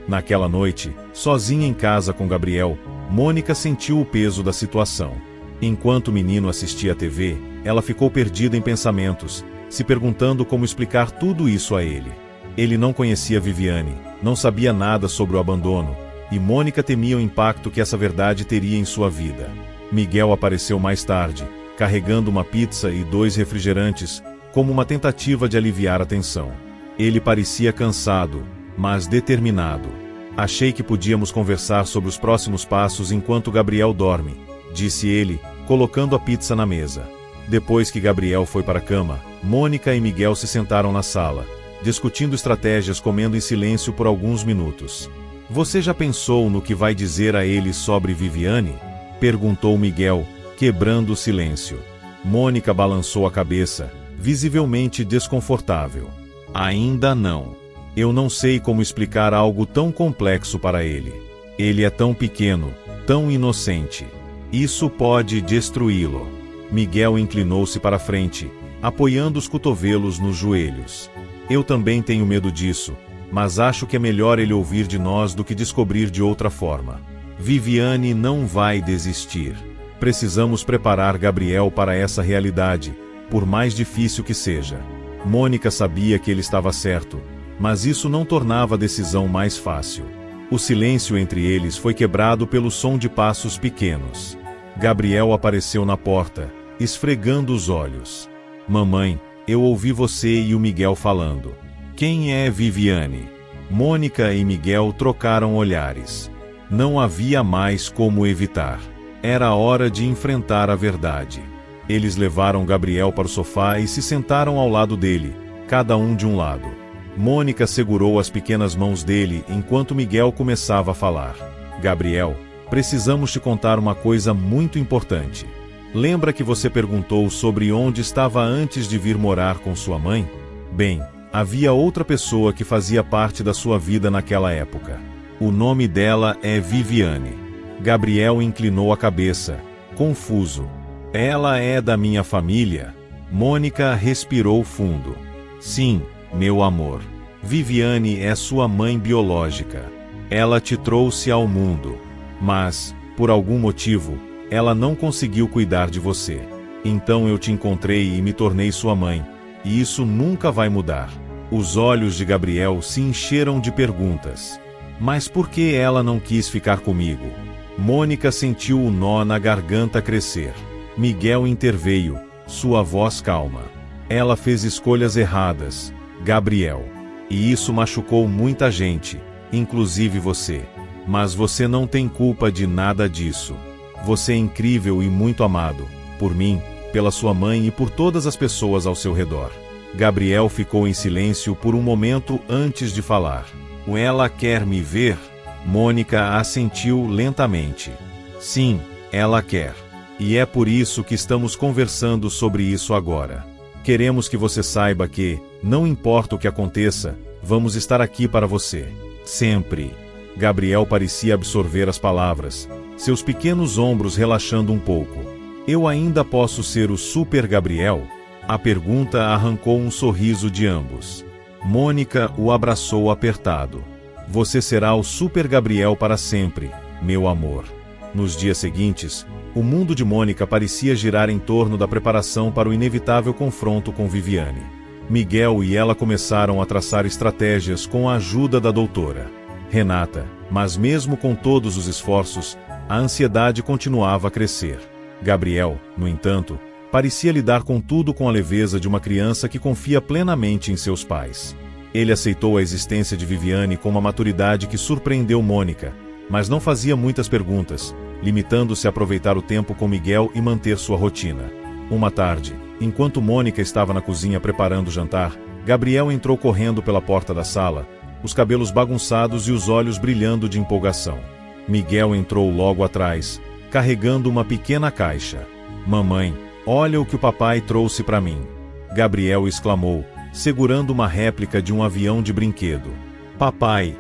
Naquela noite, sozinha em casa com Gabriel, Mônica sentiu o peso da situação. Enquanto o menino assistia à TV, ela ficou perdida em pensamentos, se perguntando como explicar tudo isso a ele. Ele não conhecia Viviane, não sabia nada sobre o abandono, e Mônica temia o impacto que essa verdade teria em sua vida. Miguel apareceu mais tarde, carregando uma pizza e 2 refrigerantes, como uma tentativa de aliviar a tensão. Ele parecia cansado, mas determinado. Achei que podíamos conversar sobre os próximos passos enquanto Gabriel dorme, disse ele, colocando a pizza na mesa. Depois que Gabriel foi para a cama, Mônica e Miguel se sentaram na sala, discutindo estratégias, comendo em silêncio por alguns minutos. Você já pensou no que vai dizer a ele sobre Viviane? Perguntou Miguel, quebrando o silêncio. Mônica balançou a cabeça, visivelmente desconfortável. Ainda não. Eu não sei como explicar algo tão complexo para ele. Ele é tão pequeno, tão inocente. Isso pode destruí-lo. Miguel inclinou-se para frente, apoiando os cotovelos nos joelhos. Eu também tenho medo disso, mas acho que é melhor ele ouvir de nós do que descobrir de outra forma. Viviane não vai desistir. Precisamos preparar Gabriel para essa realidade, por mais difícil que seja. Mônica sabia que ele estava certo, mas isso não tornava a decisão mais fácil. O silêncio entre eles foi quebrado pelo som de passos pequenos. Gabriel apareceu na porta, esfregando os olhos. Mamãe, eu ouvi você e o Miguel falando. Quem é Viviane? Mônica e Miguel trocaram olhares. Não havia mais como evitar. Era hora de enfrentar a verdade. Eles levaram Gabriel para o sofá e se sentaram ao lado dele, cada um de um lado. Mônica segurou as pequenas mãos dele enquanto Miguel começava a falar. Gabriel, precisamos te contar uma coisa muito importante. Lembra que você perguntou sobre onde estava antes de vir morar com sua mãe? Bem, havia outra pessoa que fazia parte da sua vida naquela época. O nome dela é Viviane. Gabriel inclinou a cabeça, confuso. Ela é da minha família? Mônica respirou fundo. Sim, meu amor. Viviane é sua mãe biológica. Ela te trouxe ao mundo. Mas, por algum motivo, ela não conseguiu cuidar de você. Então eu te encontrei e me tornei sua mãe. E isso nunca vai mudar. Os olhos de Gabriel se encheram de perguntas. Mas por que ela não quis ficar comigo? Mônica sentiu o nó na garganta crescer. Miguel interveio, sua voz calma. Ela fez escolhas erradas, Gabriel. E isso machucou muita gente, inclusive você. Mas você não tem culpa de nada disso. Você é incrível e muito amado, por mim, pela sua mãe e por todas as pessoas ao seu redor. Gabriel ficou em silêncio por um momento antes de falar. Ela quer me ver? Mônica assentiu lentamente. Sim, ela quer. E é por isso que estamos conversando sobre isso agora. Queremos que você saiba que, não importa o que aconteça, vamos estar aqui para você. Sempre. Gabriel parecia absorver as palavras, seus pequenos ombros relaxando um pouco. Eu ainda posso ser o Super Gabriel? A pergunta arrancou um sorriso de ambos. Mônica o abraçou apertado. Você será o Super Gabriel para sempre, meu amor. Nos dias seguintes, o mundo de Mônica parecia girar em torno da preparação para o inevitável confronto com Viviane. Miguel e ela começaram a traçar estratégias com a ajuda da doutora Renata, mas mesmo com todos os esforços, a ansiedade continuava a crescer. Gabriel, no entanto, parecia lidar com tudo com a leveza de uma criança que confia plenamente em seus pais. Ele aceitou a existência de Viviane com uma maturidade que surpreendeu Mônica, mas não fazia muitas perguntas, limitando-se a aproveitar o tempo com Miguel e manter sua rotina. Uma tarde, enquanto Mônica estava na cozinha preparando o jantar, Gabriel entrou correndo pela porta da sala, os cabelos bagunçados e os olhos brilhando de empolgação. Miguel entrou logo atrás, carregando uma pequena caixa. Mamãe, olha o que o papai trouxe para mim. Gabriel exclamou, segurando uma réplica de um avião de brinquedo. Papai,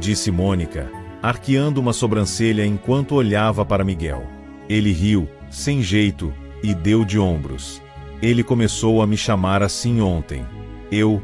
disse Mônica, arqueando uma sobrancelha enquanto olhava para Miguel. Ele riu, sem jeito, e deu de ombros. Ele começou a me chamar assim ontem. Eu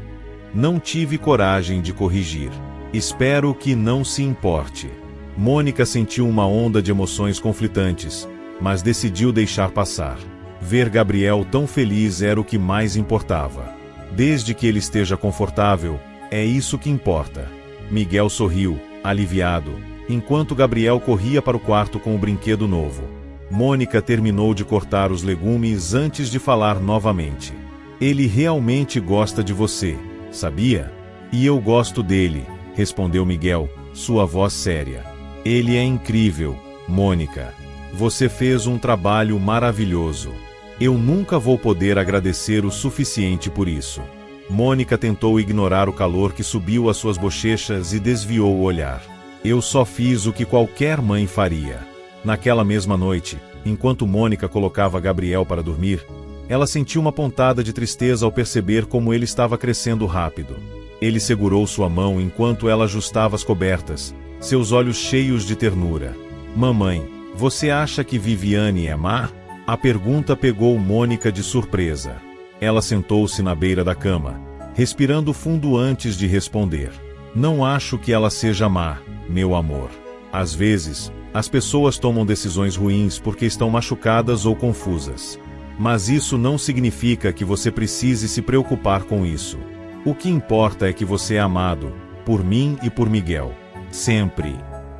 não tive coragem de corrigir. Espero que não se importe. Mônica sentiu uma onda de emoções conflitantes, mas decidiu deixar passar. Ver Gabriel tão feliz era o que mais importava. Desde que ele esteja confortável, é isso que importa. Miguel sorriu, aliviado, enquanto Gabriel corria para o quarto com o brinquedo novo. Mônica terminou de cortar os legumes antes de falar novamente. Ele realmente gosta de você, sabia? E eu gosto dele, respondeu Miguel, sua voz séria. Ele é incrível, Mônica. Você fez um trabalho maravilhoso. Eu nunca vou poder agradecer o suficiente por isso. Mônica tentou ignorar o calor que subiu às suas bochechas e desviou o olhar. Eu só fiz o que qualquer mãe faria. Naquela mesma noite, enquanto Mônica colocava Gabriel para dormir, ela sentiu uma pontada de tristeza ao perceber como ele estava crescendo rápido. Ele segurou sua mão enquanto ela ajustava as cobertas, seus olhos cheios de ternura. Mamãe, você acha que Viviane é má? A pergunta pegou Mônica de surpresa. Ela sentou-se na beira da cama, respirando fundo antes de responder. Não acho que ela seja má, meu amor. Às vezes, as pessoas tomam decisões ruins porque estão machucadas ou confusas. Mas isso não significa que você precise se preocupar com isso. O que importa é que você é amado, por mim e por Miguel. Sempre.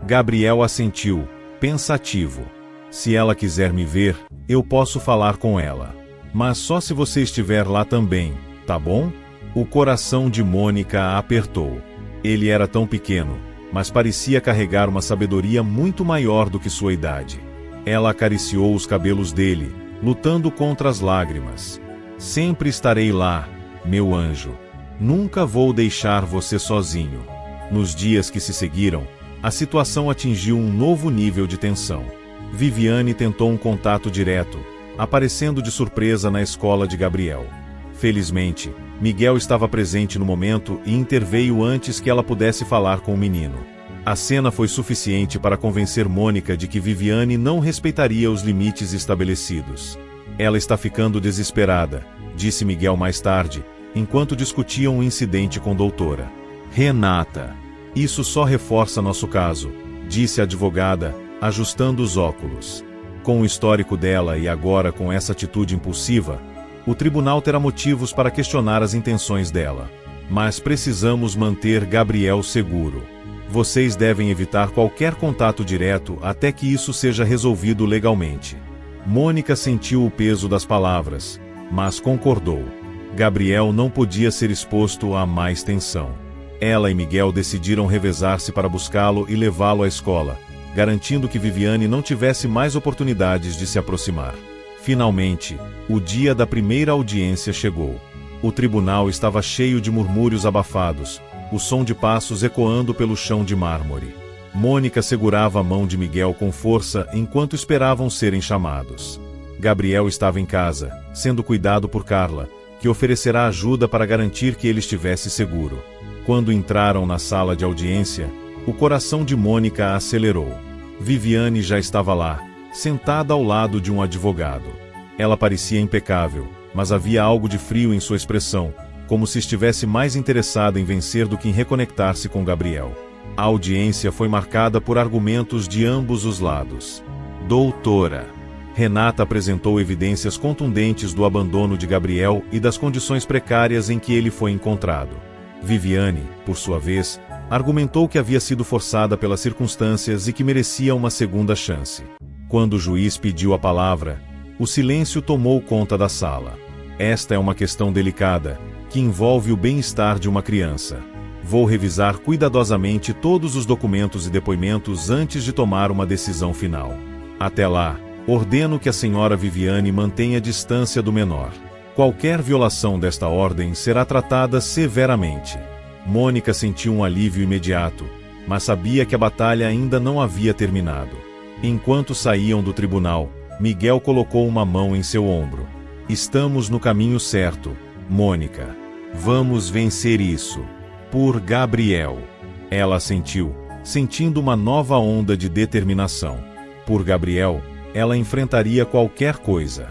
Gabriel assentiu, pensativo. Se ela quiser me ver, eu posso falar com ela. Mas só se você estiver lá também, tá bom? O coração de Mônica apertou. Ele era tão pequeno, mas parecia carregar uma sabedoria muito maior do que sua idade. Ela acariciou os cabelos dele, lutando contra as lágrimas. Sempre estarei lá, meu anjo. Nunca vou deixar você sozinho. Nos dias que se seguiram, a situação atingiu um novo nível de tensão. Viviane tentou um contato direto, aparecendo de surpresa na escola de Gabriel. Felizmente, Miguel estava presente no momento e interveio antes que ela pudesse falar com o menino. A cena foi suficiente para convencer Mônica de que Viviane não respeitaria os limites estabelecidos. Ela está ficando desesperada, disse Miguel mais tarde, enquanto discutiam um incidente com doutora. Renata. Isso só reforça nosso caso, disse a advogada, ajustando os óculos. Com o histórico dela e agora com essa atitude impulsiva, o tribunal terá motivos para questionar as intenções dela. Mas precisamos manter Gabriel seguro. Vocês devem evitar qualquer contato direto até que isso seja resolvido legalmente. Mônica sentiu o peso das palavras, mas concordou. Gabriel não podia ser exposto a mais tensão. Ela e Miguel decidiram revezar-se para buscá-lo e levá-lo à escola, garantindo que Viviane não tivesse mais oportunidades de se aproximar. Finalmente, o dia da primeira audiência chegou. O tribunal estava cheio de murmúrios abafados, o som de passos ecoando pelo chão de mármore. Mônica segurava a mão de Miguel com força enquanto esperavam serem chamados. Gabriel estava em casa, sendo cuidado por Carla, que oferecerá ajuda para garantir que ele estivesse seguro. Quando entraram na sala de audiência, o coração de Mônica acelerou. Viviane já estava lá, sentada ao lado de um advogado. Ela parecia impecável, mas havia algo de frio em sua expressão, como se estivesse mais interessada em vencer do que em reconectar-se com Gabriel. A audiência foi marcada por argumentos de ambos os lados. Doutora. Renata apresentou evidências contundentes do abandono de Gabriel e das condições precárias em que ele foi encontrado. Viviane, por sua vez, argumentou que havia sido forçada pelas circunstâncias e que merecia uma segunda chance. Quando o juiz pediu a palavra, o silêncio tomou conta da sala. Esta é uma questão delicada, que envolve o bem-estar de uma criança. Vou revisar cuidadosamente todos os documentos e depoimentos antes de tomar uma decisão final. Até lá, ordeno que a senhora Viviane mantenha distância do menor. Qualquer violação desta ordem será tratada severamente. Mônica sentiu um alívio imediato, mas sabia que a batalha ainda não havia terminado. Enquanto saíam do tribunal, Miguel colocou uma mão em seu ombro. Estamos no caminho certo, Mônica. Vamos vencer isso. Por Gabriel. Ela assentiu, sentindo uma nova onda de determinação. Por Gabriel, ela enfrentaria qualquer coisa.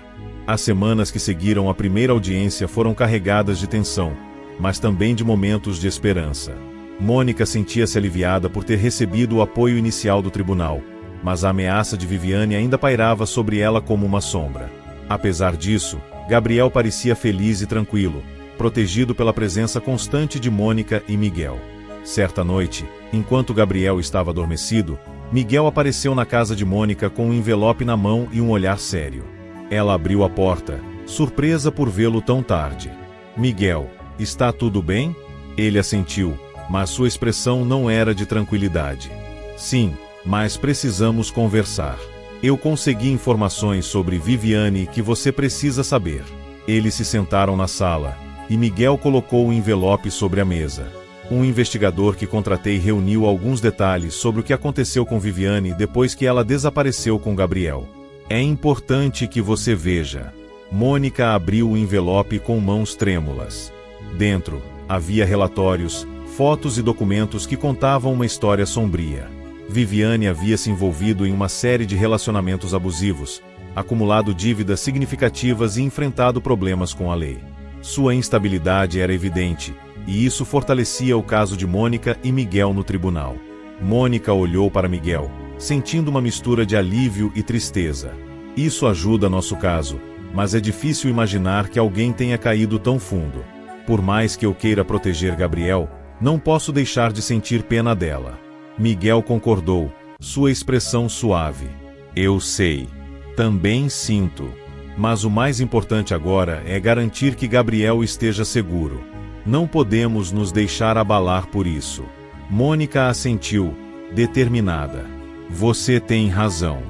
As semanas que seguiram a primeira audiência foram carregadas de tensão, mas também de momentos de esperança. Mônica sentia-se aliviada por ter recebido o apoio inicial do tribunal, mas a ameaça de Viviane ainda pairava sobre ela como uma sombra. Apesar disso, Gabriel parecia feliz e tranquilo, protegido pela presença constante de Mônica e Miguel. Certa noite, enquanto Gabriel estava adormecido, Miguel apareceu na casa de Mônica com um envelope na mão e um olhar sério. Ela abriu a porta, surpresa por vê-lo tão tarde. Miguel, está tudo bem? Ele assentiu, mas sua expressão não era de tranquilidade. Sim, mas precisamos conversar. Eu consegui informações sobre Viviane que você precisa saber. Eles se sentaram na sala, e Miguel colocou o envelope sobre a mesa. Um investigador que contratei reuniu alguns detalhes sobre o que aconteceu com Viviane depois que ela desapareceu com Gabriel. É importante que você veja. Mônica abriu o envelope com mãos trêmulas. Dentro, havia relatórios, fotos e documentos que contavam uma história sombria. Viviane havia se envolvido em uma série de relacionamentos abusivos, acumulado dívidas significativas e enfrentado problemas com a lei. Sua instabilidade era evidente, e isso fortalecia o caso de Mônica e Miguel no tribunal. Mônica olhou para Miguel, sentindo uma mistura de alívio e tristeza. Isso ajuda nosso caso, mas é difícil imaginar que alguém tenha caído tão fundo. Por mais que eu queira proteger Gabriel, não posso deixar de sentir pena dela. Miguel concordou, sua expressão suave. Eu sei. Também sinto. Mas o mais importante agora é garantir que Gabriel esteja seguro. Não podemos nos deixar abalar por isso. Mônica assentiu, determinada. Você tem razão.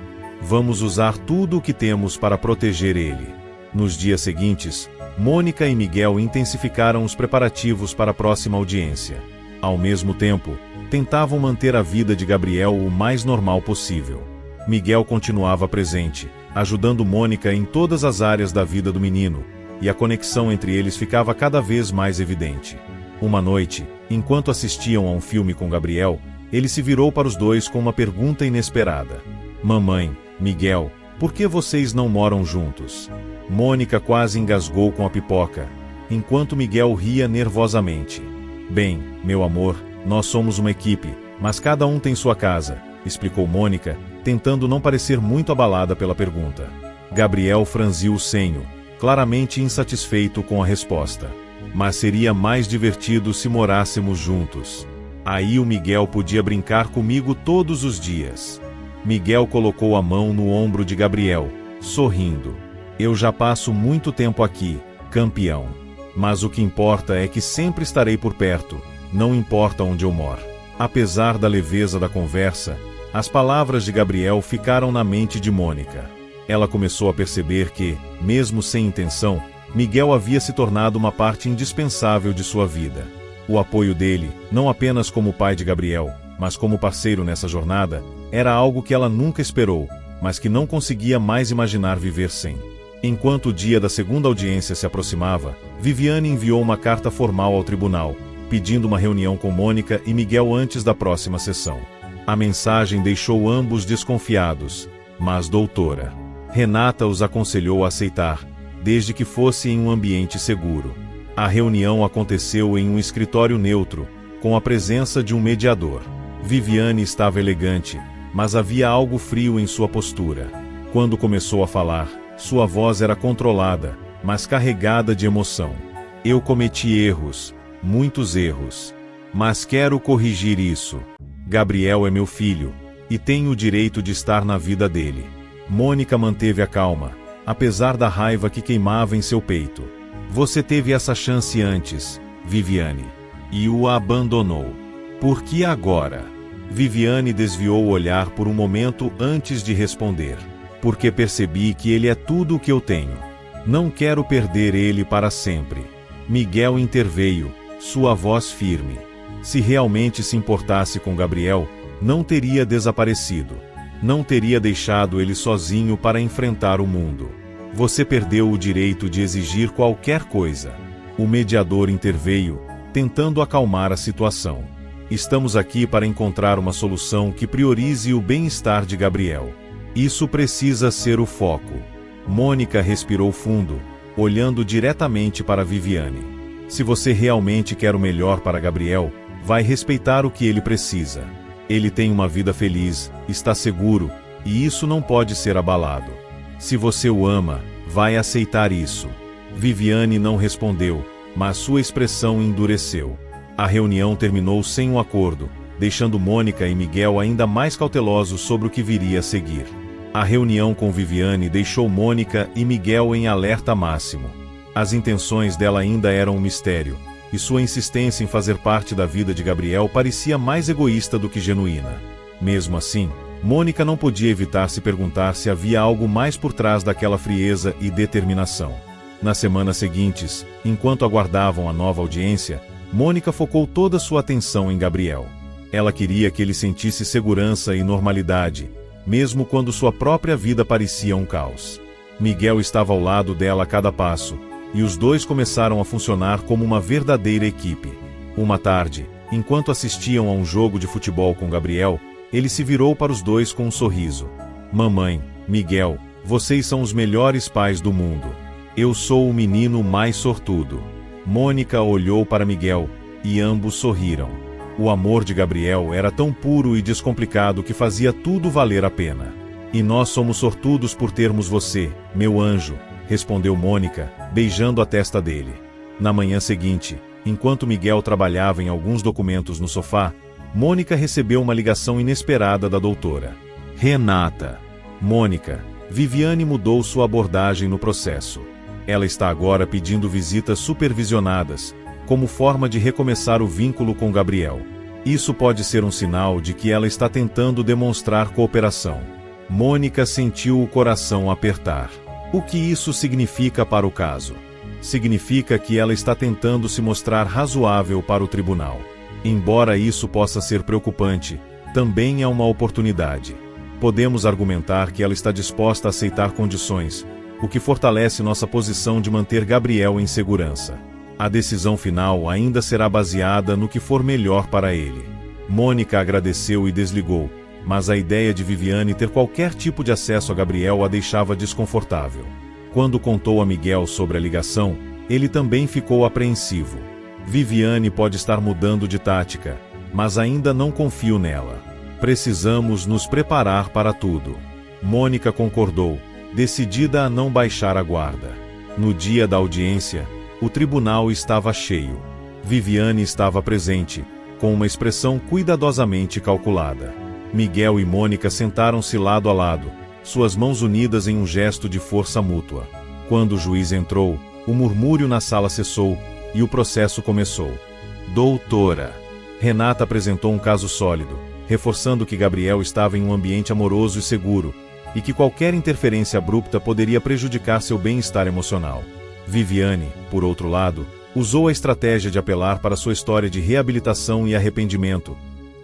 Vamos usar tudo o que temos para proteger ele. Nos dias seguintes, Mônica e Miguel intensificaram os preparativos para a próxima audiência. Ao mesmo tempo, tentavam manter a vida de Gabriel o mais normal possível. Miguel continuava presente, ajudando Mônica em todas as áreas da vida do menino, e a conexão entre eles ficava cada vez mais evidente. Uma noite, enquanto assistiam a um filme com Gabriel, ele se virou para os dois com uma pergunta inesperada. Mamãe, Miguel, por que vocês não moram juntos? Mônica quase engasgou com a pipoca, enquanto Miguel ria nervosamente. Bem, meu amor, nós somos uma equipe, mas cada um tem sua casa, explicou Mônica, tentando não parecer muito abalada pela pergunta. Gabriel franziu o senho, claramente insatisfeito com a resposta. Mas seria mais divertido se morássemos juntos. Aí o Miguel podia brincar comigo todos os dias. Miguel colocou a mão no ombro de Gabriel, sorrindo. Eu já passo muito tempo aqui, campeão. Mas o que importa é que sempre estarei por perto, não importa onde eu moro. Apesar da leveza da conversa, as palavras de Gabriel ficaram na mente de Mônica. Ela começou a perceber que, mesmo sem intenção, Miguel havia se tornado uma parte indispensável de sua vida. O apoio dele, não apenas como pai de Gabriel, mas como parceiro nessa jornada, era algo que ela nunca esperou, mas que não conseguia mais imaginar viver sem. Enquanto o dia da segunda audiência se aproximava, Viviane enviou uma carta formal ao tribunal, pedindo uma reunião com Mônica e Miguel antes da próxima sessão. A mensagem deixou ambos desconfiados, mas doutora Renata os aconselhou a aceitar, desde que fosse em um ambiente seguro. A reunião aconteceu em um escritório neutro, com a presença de um mediador. Viviane estava elegante, mas havia algo frio em sua postura. Quando começou a falar, sua voz era controlada, mas carregada de emoção. Eu cometi erros, muitos erros. Mas quero corrigir isso. Gabriel é meu filho, e tenho o direito de estar na vida dele. Mônica manteve a calma, apesar da raiva que queimava em seu peito. Você teve essa chance antes, Viviane, e o abandonou. Por que agora? Viviane desviou o olhar por um momento antes de responder. Porque percebi que ele é tudo o que eu tenho. Não quero perder ele para sempre. Miguel interveio, sua voz firme. Se realmente se importasse com Gabriel, não teria desaparecido. Não teria deixado ele sozinho para enfrentar o mundo. Você perdeu o direito de exigir qualquer coisa. O mediador interveio, tentando acalmar a situação. Estamos aqui para encontrar uma solução que priorize o bem-estar de Gabriel. Isso precisa ser o foco. Mônica respirou fundo, olhando diretamente para Viviane. Se você realmente quer o melhor para Gabriel, vai respeitar o que ele precisa. Ele tem uma vida feliz, está seguro, e isso não pode ser abalado. Se você o ama, vai aceitar isso. Viviane não respondeu, mas sua expressão endureceu. A reunião terminou sem um acordo, deixando Mônica e Miguel ainda mais cautelosos sobre o que viria a seguir. A reunião com Viviane deixou Mônica e Miguel em alerta máximo. As intenções dela ainda eram um mistério, e sua insistência em fazer parte da vida de Gabriel parecia mais egoísta do que genuína. Mesmo assim, Mônica não podia evitar se perguntar se havia algo mais por trás daquela frieza e determinação. Nas semanas seguintes, enquanto aguardavam a nova audiência, Mônica focou toda sua atenção em Gabriel. Ela queria que ele sentisse segurança e normalidade, mesmo quando sua própria vida parecia um caos. Miguel estava ao lado dela a cada passo, e os dois começaram a funcionar como uma verdadeira equipe. Uma tarde, enquanto assistiam a um jogo de futebol com Gabriel, ele se virou para os dois com um sorriso. Mamãe, Miguel, vocês são os melhores pais do mundo. Eu sou o menino mais sortudo. Mônica olhou para Miguel, e ambos sorriram. O amor de Gabriel era tão puro e descomplicado que fazia tudo valer a pena. E nós somos sortudos por termos você, meu anjo, respondeu Mônica, beijando a testa dele. Na manhã seguinte, enquanto Miguel trabalhava em alguns documentos no sofá, Mônica recebeu uma ligação inesperada da doutora. Renata. Mônica, Viviane mudou sua abordagem no processo. Ela está agora pedindo visitas supervisionadas, como forma de recomeçar o vínculo com Gabriel. Isso pode ser um sinal de que ela está tentando demonstrar cooperação. Mônica sentiu o coração apertar. O que isso significa para o caso? Significa que ela está tentando se mostrar razoável para o tribunal. Embora isso possa ser preocupante, também é uma oportunidade. Podemos argumentar que ela está disposta a aceitar condições, o que fortalece nossa posição de manter Gabriel em segurança. A decisão final ainda será baseada no que for melhor para ele. Mônica agradeceu e desligou, mas a ideia de Viviane ter qualquer tipo de acesso a Gabriel a deixava desconfortável. Quando contou a Miguel sobre a ligação, ele também ficou apreensivo. Viviane pode estar mudando de tática, mas ainda não confio nela. Precisamos nos preparar para tudo. Mônica concordou, decidida a não baixar a guarda. No dia da audiência, o tribunal estava cheio. Viviane estava presente, com uma expressão cuidadosamente calculada. Miguel e Mônica sentaram-se lado a lado, suas mãos unidas em um gesto de força mútua. Quando o juiz entrou, o murmúrio na sala cessou, e o processo começou. Doutora. Renata apresentou um caso sólido, reforçando que Gabriel estava em um ambiente amoroso e seguro, e que qualquer interferência abrupta poderia prejudicar seu bem-estar emocional. Viviane, por outro lado, usou a estratégia de apelar para sua história de reabilitação e arrependimento,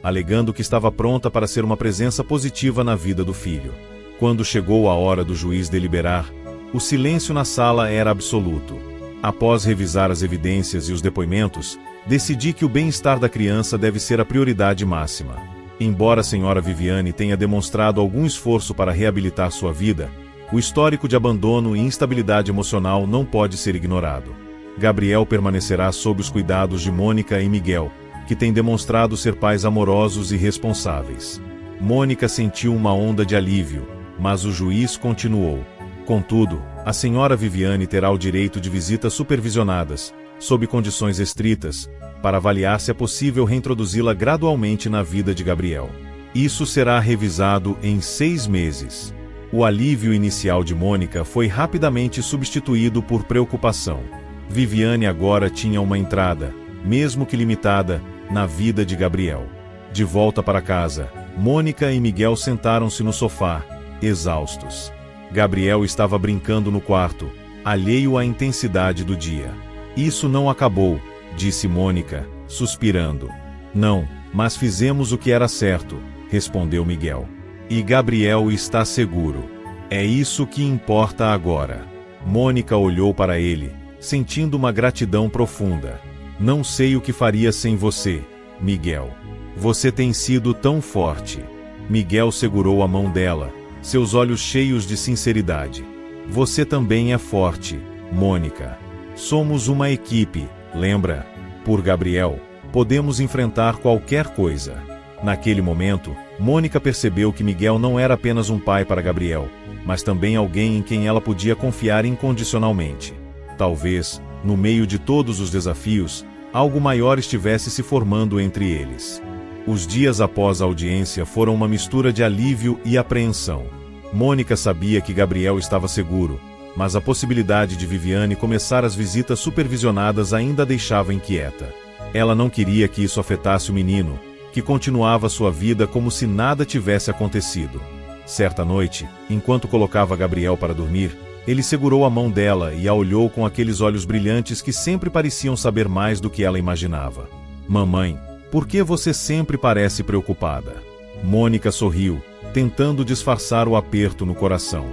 alegando que estava pronta para ser uma presença positiva na vida do filho. Quando chegou a hora do juiz deliberar, o silêncio na sala era absoluto. Após revisar as evidências e os depoimentos, decidi que o bem-estar da criança deve ser a prioridade máxima. Embora a senhora Viviane tenha demonstrado algum esforço para reabilitar sua vida, o histórico de abandono e instabilidade emocional não pode ser ignorado. Gabriel permanecerá sob os cuidados de Mônica e Miguel, que têm demonstrado ser pais amorosos e responsáveis. Mônica sentiu uma onda de alívio, mas o juiz continuou. Contudo, a senhora Viviane terá o direito de visitas supervisionadas, sob condições estritas, para avaliar se é possível reintroduzi-la gradualmente na vida de Gabriel. Isso será revisado em 6 meses. O alívio inicial de Mônica foi rapidamente substituído por preocupação. Viviane agora tinha uma entrada, mesmo que limitada, na vida de Gabriel. De volta para casa, Mônica e Miguel sentaram-se no sofá, exaustos. Gabriel estava brincando no quarto, alheio à intensidade do dia. Isso não acabou, disse Mônica, suspirando. Não, mas fizemos o que era certo, respondeu Miguel. E Gabriel está seguro. É isso que importa agora. Mônica olhou para ele, sentindo uma gratidão profunda. Não sei o que faria sem você, Miguel. Você tem sido tão forte. Miguel segurou a mão dela, seus olhos cheios de sinceridade. Você também é forte, Mônica. Somos uma equipe, lembra? Por Gabriel, podemos enfrentar qualquer coisa. Naquele momento, Mônica percebeu que Miguel não era apenas um pai para Gabriel, mas também alguém em quem ela podia confiar incondicionalmente. Talvez, no meio de todos os desafios, algo maior estivesse se formando entre eles. Os dias após a audiência foram uma mistura de alívio e apreensão. Mônica sabia que Gabriel estava seguro, mas a possibilidade de Viviane começar as visitas supervisionadas ainda a deixava inquieta. Ela não queria que isso afetasse o menino, que continuava sua vida como se nada tivesse acontecido. Certa noite, enquanto colocava Gabriel para dormir, ele segurou a mão dela e a olhou com aqueles olhos brilhantes que sempre pareciam saber mais do que ela imaginava. Mamãe, por que você sempre parece preocupada? Mônica sorriu, tentando disfarçar o aperto no coração.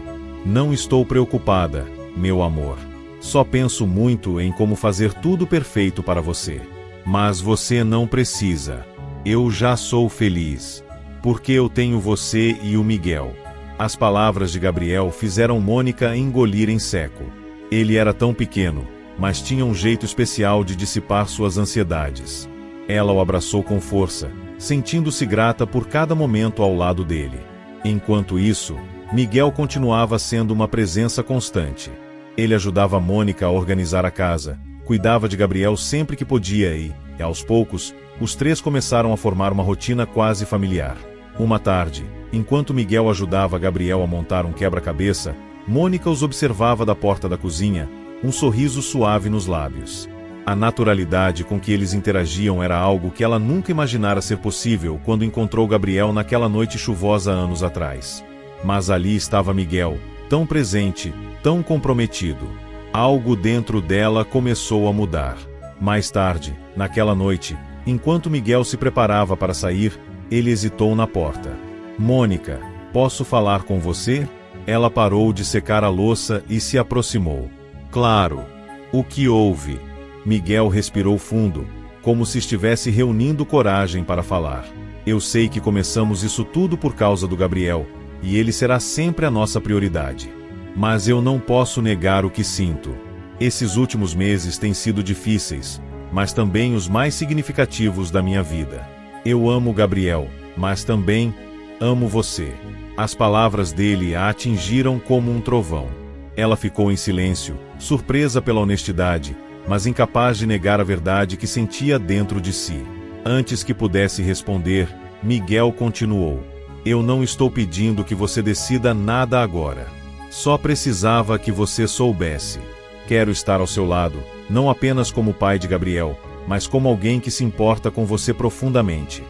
Não estou preocupada, meu amor. Só penso muito em como fazer tudo perfeito para você. Mas você não precisa. Eu já sou feliz. Porque eu tenho você e o Miguel. As palavras de Gabriel fizeram Mônica engolir em seco. Ele era tão pequeno, mas tinha um jeito especial de dissipar suas ansiedades. Ela o abraçou com força, sentindo-se grata por cada momento ao lado dele. Enquanto isso, Miguel continuava sendo uma presença constante. Ele ajudava Mônica a organizar a casa, cuidava de Gabriel sempre que podia e, aos poucos, os três começaram a formar uma rotina quase familiar. Uma tarde, enquanto Miguel ajudava Gabriel a montar um quebra-cabeça, Mônica os observava da porta da cozinha, um sorriso suave nos lábios. A naturalidade com que eles interagiam era algo que ela nunca imaginara ser possível quando encontrou Gabriel naquela noite chuvosa anos atrás. Mas ali estava Miguel, tão presente, tão comprometido. Algo dentro dela começou a mudar. Mais tarde, naquela noite, enquanto Miguel se preparava para sair, ele hesitou na porta. Mônica, posso falar com você? Ela parou de secar a louça e se aproximou. Claro. O que houve? Miguel respirou fundo, como se estivesse reunindo coragem para falar. Eu sei que começamos isso tudo por causa do Gabriel, e ele será sempre a nossa prioridade. Mas eu não posso negar o que sinto. Esses últimos meses têm sido difíceis, mas também os mais significativos da minha vida. Eu amo Gabriel, mas também amo você. As palavras dele a atingiram como um trovão. Ela ficou em silêncio, surpresa pela honestidade, mas incapaz de negar a verdade que sentia dentro de si. Antes que pudesse responder, Miguel continuou. Eu não estou pedindo que você decida nada agora. Só precisava que você soubesse. Quero estar ao seu lado, não apenas como pai de Gabriel, mas como alguém que se importa com você profundamente.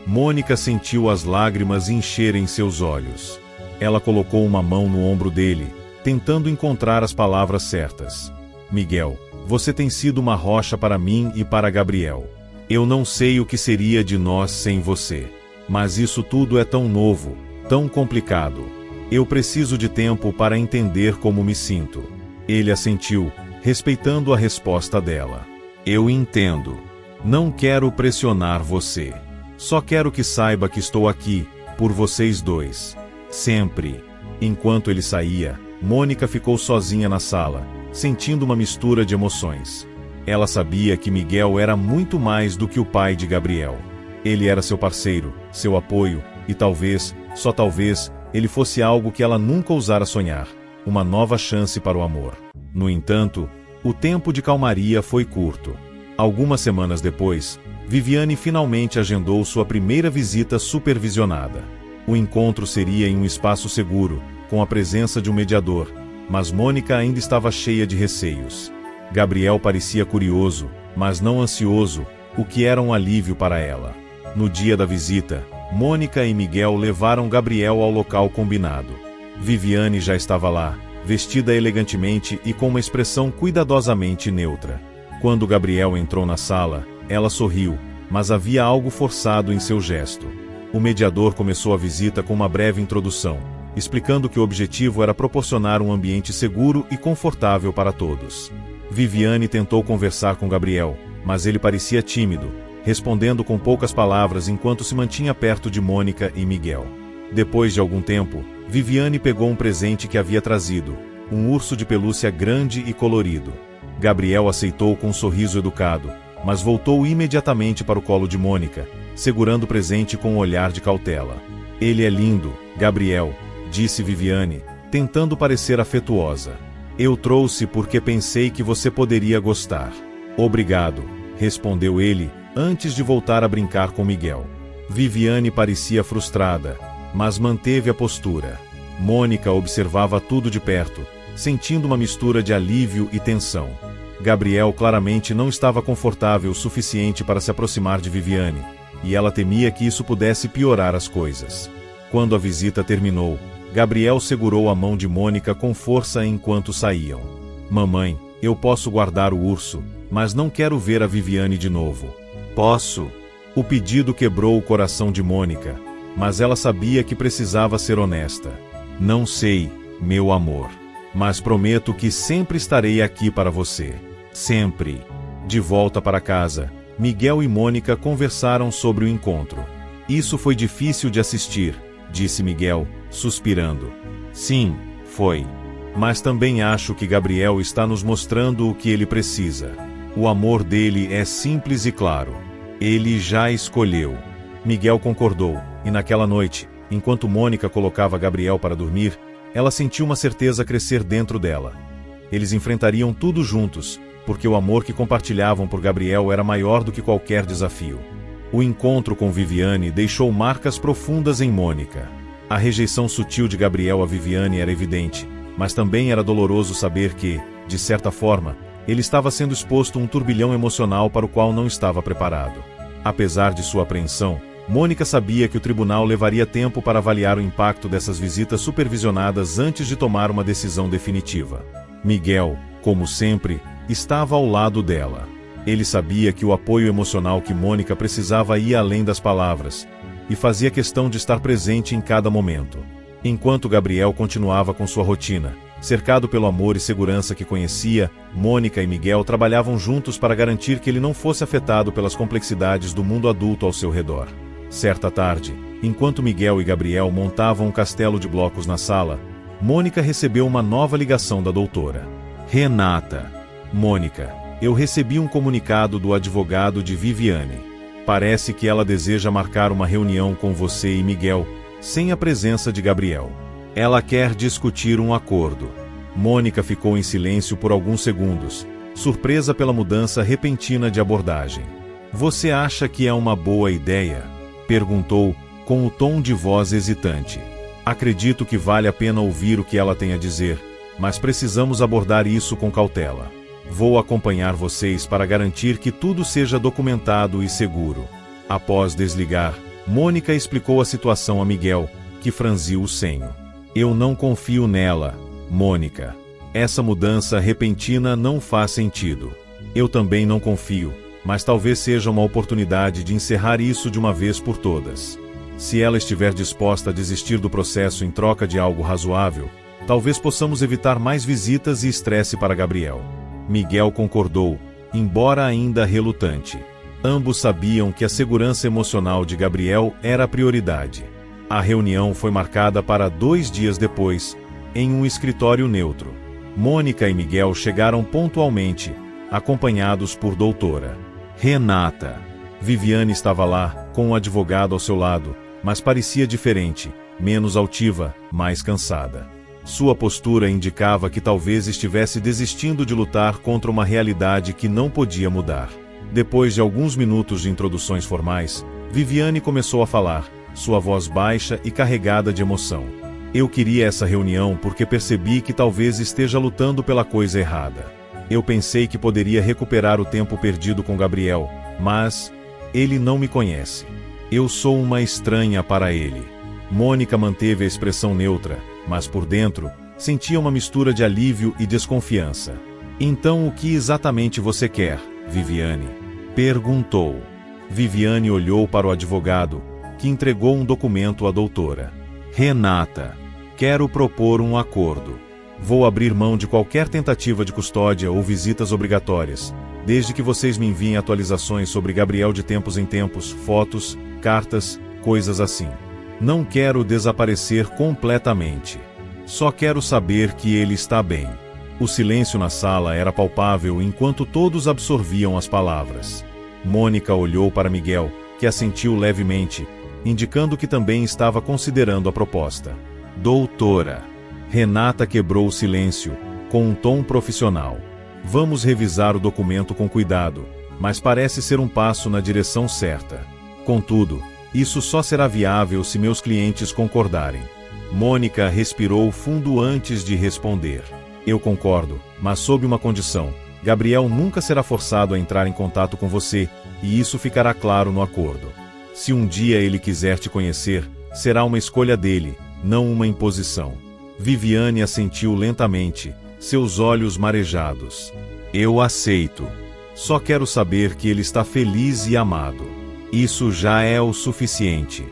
Mônica sentiu as lágrimas encherem seus olhos. Ela colocou uma mão no ombro dele, tentando encontrar as palavras certas. Miguel, você tem sido uma rocha para mim e para Gabriel. Eu não sei o que seria de nós sem você. Mas isso tudo é tão novo, tão complicado. Eu preciso de tempo para entender como me sinto. Ele assentiu, respeitando a resposta dela. Eu entendo. Não quero pressionar você. Só quero que saiba que estou aqui, por vocês dois. Sempre. Enquanto ele saía, Mônica ficou sozinha na sala, sentindo uma mistura de emoções. Ela sabia que Miguel era muito mais do que o pai de Gabriel. Ele era seu parceiro, seu apoio, e talvez, só talvez, ele fosse algo que ela nunca ousara sonhar, uma nova chance para o amor. No entanto, o tempo de calmaria foi curto. Algumas semanas depois, Viviane finalmente agendou sua primeira visita supervisionada. O encontro seria em um espaço seguro, com a presença de um mediador, mas Mônica ainda estava cheia de receios. Gabriel parecia curioso, mas não ansioso, o que era um alívio para ela. No dia da visita, Mônica e Miguel levaram Gabriel ao local combinado. Viviane já estava lá, vestida elegantemente e com uma expressão cuidadosamente neutra. Quando Gabriel entrou na sala, ela sorriu, mas havia algo forçado em seu gesto. O mediador começou a visita com uma breve introdução, explicando que o objetivo era proporcionar um ambiente seguro e confortável para todos. Viviane tentou conversar com Gabriel, mas ele parecia tímido, respondendo com poucas palavras enquanto se mantinha perto de Mônica e Miguel. Depois de algum tempo, Viviane pegou um presente que havia trazido, um urso de pelúcia grande e colorido. Gabriel aceitou com um sorriso educado, mas voltou imediatamente para o colo de Mônica, segurando o presente com um olhar de cautela. "Ele é lindo, Gabriel", disse Viviane, tentando parecer afetuosa. "Eu trouxe porque pensei que você poderia gostar." "Obrigado", respondeu ele, antes de voltar a brincar com Miguel. Viviane parecia frustrada, mas manteve a postura. Mônica observava tudo de perto, sentindo uma mistura de alívio e tensão. Gabriel claramente não estava confortável o suficiente para se aproximar de Viviane, e ela temia que isso pudesse piorar as coisas. Quando a visita terminou, Gabriel segurou a mão de Mônica com força enquanto saíam. "Mamãe, eu posso guardar o urso, mas não quero ver a Viviane de novo." "Posso?" O pedido quebrou o coração de Mônica, mas ela sabia que precisava ser honesta. "Não sei, meu amor, mas prometo que sempre estarei aqui para você. Sempre." De volta para casa, Miguel e Mônica conversaram sobre o encontro. "Isso foi difícil de assistir", disse Miguel, suspirando. "Sim, foi. Mas também acho que Gabriel está nos mostrando o que ele precisa. O amor dele é simples e claro. Ele já escolheu." Miguel concordou, e naquela noite, enquanto Mônica colocava Gabriel para dormir, ela sentiu uma certeza crescer dentro dela. Eles enfrentariam tudo juntos, porque o amor que compartilhavam por Gabriel era maior do que qualquer desafio. O encontro com Viviane deixou marcas profundas em Mônica. A rejeição sutil de Gabriel a Viviane era evidente, mas também era doloroso saber que, de certa forma, ele estava sendo exposto a um turbilhão emocional para o qual não estava preparado. Apesar de sua apreensão, Mônica sabia que o tribunal levaria tempo para avaliar o impacto dessas visitas supervisionadas antes de tomar uma decisão definitiva. Miguel, como sempre, estava ao lado dela. Ele sabia que o apoio emocional que Mônica precisava ia além das palavras, e fazia questão de estar presente em cada momento. Enquanto Gabriel continuava com sua rotina, cercado pelo amor e segurança que conhecia, Mônica e Miguel trabalhavam juntos para garantir que ele não fosse afetado pelas complexidades do mundo adulto ao seu redor. Certa tarde, enquanto Miguel e Gabriel montavam um castelo de blocos na sala, Mônica recebeu uma nova ligação da doutora. "Renata. Mônica, eu recebi um comunicado do advogado de Viviane. Parece que ela deseja marcar uma reunião com você e Miguel, sem a presença de Gabriel. Ela quer discutir um acordo." Mônica ficou em silêncio por alguns segundos, surpresa pela mudança repentina de abordagem. "Você acha que é uma boa ideia?" perguntou, com o tom de voz hesitante. "Acredito que vale a pena ouvir o que ela tem a dizer, mas precisamos abordar isso com cautela. Vou acompanhar vocês para garantir que tudo seja documentado e seguro." Após desligar, Mônica explicou a situação a Miguel, que franziu o senho. "Eu não confio nela, Mônica. Essa mudança repentina não faz sentido. Eu também não confio, mas talvez seja uma oportunidade de encerrar isso de uma vez por todas. Se ela estiver disposta a desistir do processo em troca de algo razoável, talvez possamos evitar mais visitas e estresse para Gabriel." Miguel concordou, embora ainda relutante. Ambos sabiam que a segurança emocional de Gabriel era a prioridade. A reunião foi marcada para 2 dias depois, em um escritório neutro. Mônica e Miguel chegaram pontualmente, acompanhados por doutora Renata. Viviane estava lá, com um advogado ao seu lado, mas parecia diferente, menos altiva, mais cansada. Sua postura indicava que talvez estivesse desistindo de lutar contra uma realidade que não podia mudar. Depois de alguns minutos de introduções formais, Viviane começou a falar, sua voz baixa e carregada de emoção. "Eu queria essa reunião porque percebi que talvez esteja lutando pela coisa errada. Eu pensei que poderia recuperar o tempo perdido com Gabriel, mas ele não me conhece. Eu sou uma estranha para ele." Mônica manteve a expressão neutra, mas por dentro, sentia uma mistura de alívio e desconfiança. "Então o que exatamente você quer, Viviane?" perguntou. Viviane olhou para o advogado, que entregou um documento à doutora. Renata, quero propor um acordo. Vou abrir mão de qualquer tentativa de custódia ou visitas obrigatórias, desde que vocês me enviem atualizações sobre Gabriel de tempos em tempos, fotos, cartas, coisas assim. Não quero desaparecer completamente. Só quero saber que ele está bem. O silêncio na sala era palpável enquanto todos absorviam as palavras. Mônica olhou para Miguel, que assentiu levemente, indicando que também estava considerando a proposta. Doutora. Renata quebrou o silêncio, com um tom profissional. Vamos revisar o documento com cuidado, mas parece ser um passo na direção certa. Contudo, isso só será viável se meus clientes concordarem. Mônica respirou fundo antes de responder. Eu concordo, mas sob uma condição. Gabriel nunca será forçado a entrar em contato com você, e isso ficará claro no acordo. Se um dia ele quiser te conhecer, será uma escolha dele, não uma imposição. Viviane assentiu lentamente, seus olhos marejados. Eu aceito. Só quero saber que ele está feliz e amado. Isso já é o suficiente.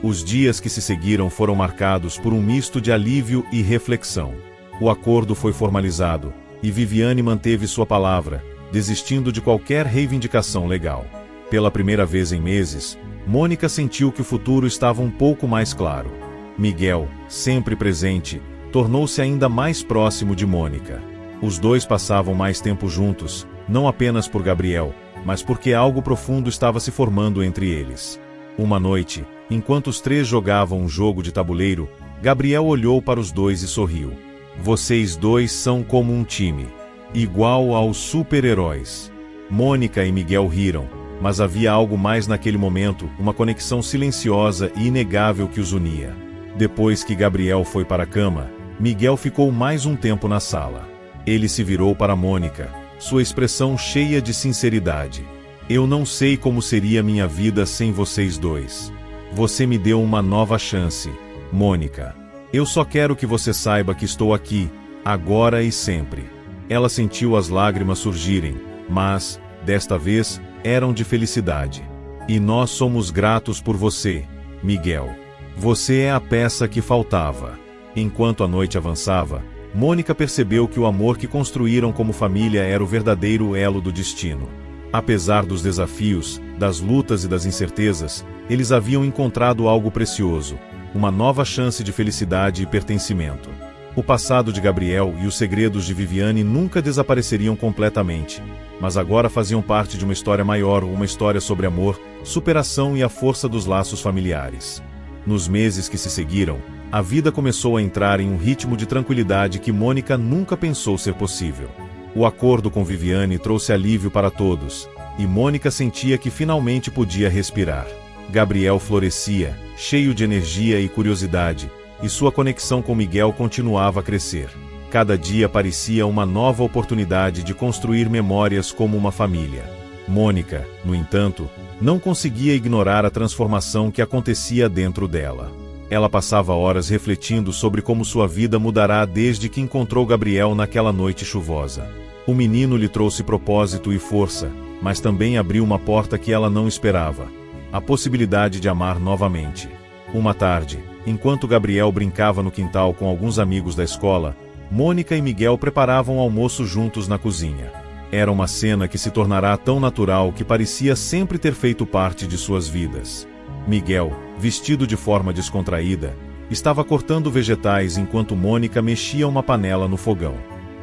Os dias que se seguiram foram marcados por um misto de alívio e reflexão. O acordo foi formalizado, e Viviane manteve sua palavra, desistindo de qualquer reivindicação legal. Pela primeira vez em meses, Mônica sentiu que o futuro estava um pouco mais claro. Miguel, sempre presente, tornou-se ainda mais próximo de Mônica. Os dois passavam mais tempo juntos, não apenas por Gabriel, mas porque algo profundo estava se formando entre eles. Uma noite, enquanto os três jogavam um jogo de tabuleiro, Gabriel olhou para os dois e sorriu. Vocês dois são como um time, igual aos super-heróis. Mônica e Miguel riram, mas havia algo mais naquele momento, uma conexão silenciosa e inegável que os unia. Depois que Gabriel foi para a cama, Miguel ficou mais um tempo na sala. Ele se virou para Mônica, sua expressão cheia de sinceridade. Eu não sei como seria minha vida sem vocês dois. Você me deu uma nova chance, Mônica. Eu só quero que você saiba que estou aqui, agora e sempre. Ela sentiu as lágrimas surgirem, mas, desta vez, eram de felicidade. E nós somos gratos por você, Miguel. Você é a peça que faltava. Enquanto a noite avançava, Mônica percebeu que o amor que construíram como família era o verdadeiro elo do destino. Apesar dos desafios, das lutas e das incertezas, eles haviam encontrado algo precioso, uma nova chance de felicidade e pertencimento. O passado de Gabriel e os segredos de Viviane nunca desapareceriam completamente, mas agora faziam parte de uma história maior, uma história sobre amor, superação e a força dos laços familiares. Nos meses que se seguiram, a vida começou a entrar em um ritmo de tranquilidade que Mônica nunca pensou ser possível. O acordo com Viviane trouxe alívio para todos, e Mônica sentia que finalmente podia respirar. Gabriel florescia, cheio de energia e curiosidade, e sua conexão com Miguel continuava a crescer. Cada dia parecia uma nova oportunidade de construir memórias como uma família. Mônica, no entanto, não conseguia ignorar a transformação que acontecia dentro dela. Ela passava horas refletindo sobre como sua vida mudará desde que encontrou Gabriel naquela noite chuvosa. O menino lhe trouxe propósito e força, mas também abriu uma porta que ela não esperava: a possibilidade de amar novamente. Uma tarde, enquanto Gabriel brincava no quintal com alguns amigos da escola, Mônica e Miguel preparavam almoço juntos na cozinha. Era uma cena que se tornará tão natural que parecia sempre ter feito parte de suas vidas. Miguel, vestido de forma descontraída, estava cortando vegetais enquanto Mônica mexia uma panela no fogão.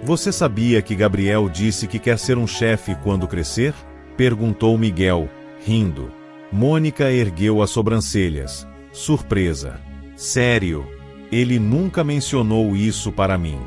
Você sabia que Gabriel disse que quer ser um chefe quando crescer? Perguntou Miguel, rindo. Mônica ergueu as sobrancelhas, surpresa. Sério? Ele nunca mencionou isso para mim.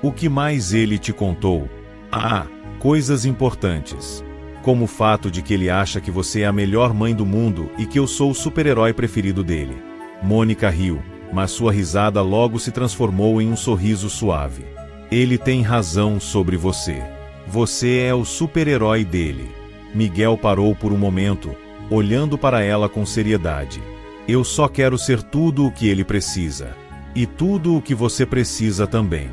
O que mais ele te contou? Ah, coisas importantes. Como o fato de que ele acha que você é a melhor mãe do mundo e que eu sou o super-herói preferido dele. Mônica riu, mas sua risada logo se transformou em um sorriso suave. Ele tem razão sobre você. Você é o super-herói dele. Miguel parou por um momento, olhando para ela com seriedade. Eu só quero ser tudo o que ele precisa. E tudo o que você precisa também.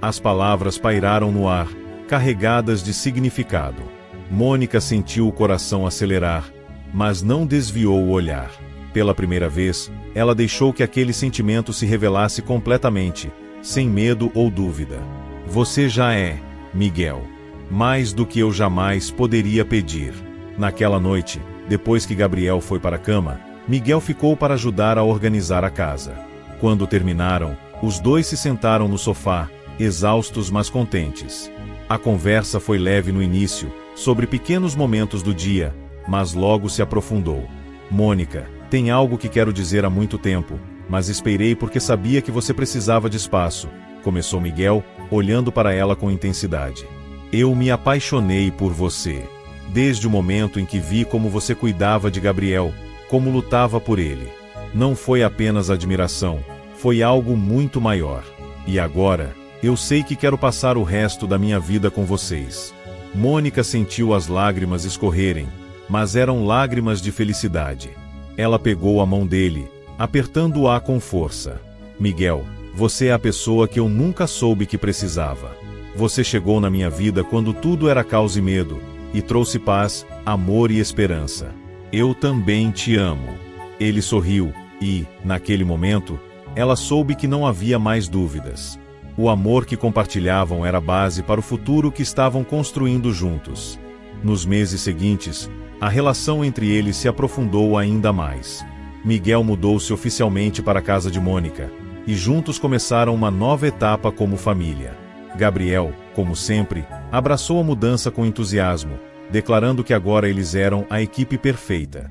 As palavras pairaram no ar, carregadas de significado. Mônica sentiu o coração acelerar. mas não desviou o olhar. Pela primeira vez, ela deixou que aquele sentimento se revelasse completamente, sem medo ou dúvida. Você já é, Miguel, mais do que eu jamais poderia pedir. Naquela noite, depois que Gabriel foi para a cama, Miguel ficou para ajudar a organizar a casa. Quando terminaram, os dois se sentaram no sofá, exaustos mas contentes. A conversa foi leve no início, sobre pequenos momentos do dia, mas logo se aprofundou. Mônica, tem algo que quero dizer há muito tempo, mas esperei porque sabia que você precisava de espaço, começou Miguel, olhando para ela com intensidade. Eu me apaixonei por você. Desde o momento em que vi como você cuidava de Gabriel, como lutava por ele. Não foi apenas admiração, foi algo muito maior. E agora, eu sei que quero passar o resto da minha vida com vocês. Mônica sentiu as lágrimas escorrerem, mas eram lágrimas de felicidade. Ela pegou a mão dele, apertando-a com força. Miguel, você é a pessoa que eu nunca soube que precisava. Você chegou na minha vida quando tudo era caos e medo, e trouxe paz, amor e esperança. Eu também te amo. Ele sorriu, e, naquele momento, ela soube que não havia mais dúvidas. O amor que compartilhavam era a base para o futuro que estavam construindo juntos. Nos meses seguintes, a relação entre eles se aprofundou ainda mais. Miguel mudou-se oficialmente para a casa de Mônica, e juntos começaram uma nova etapa como família. Gabriel, como sempre, abraçou a mudança com entusiasmo, declarando que agora eles eram a equipe perfeita.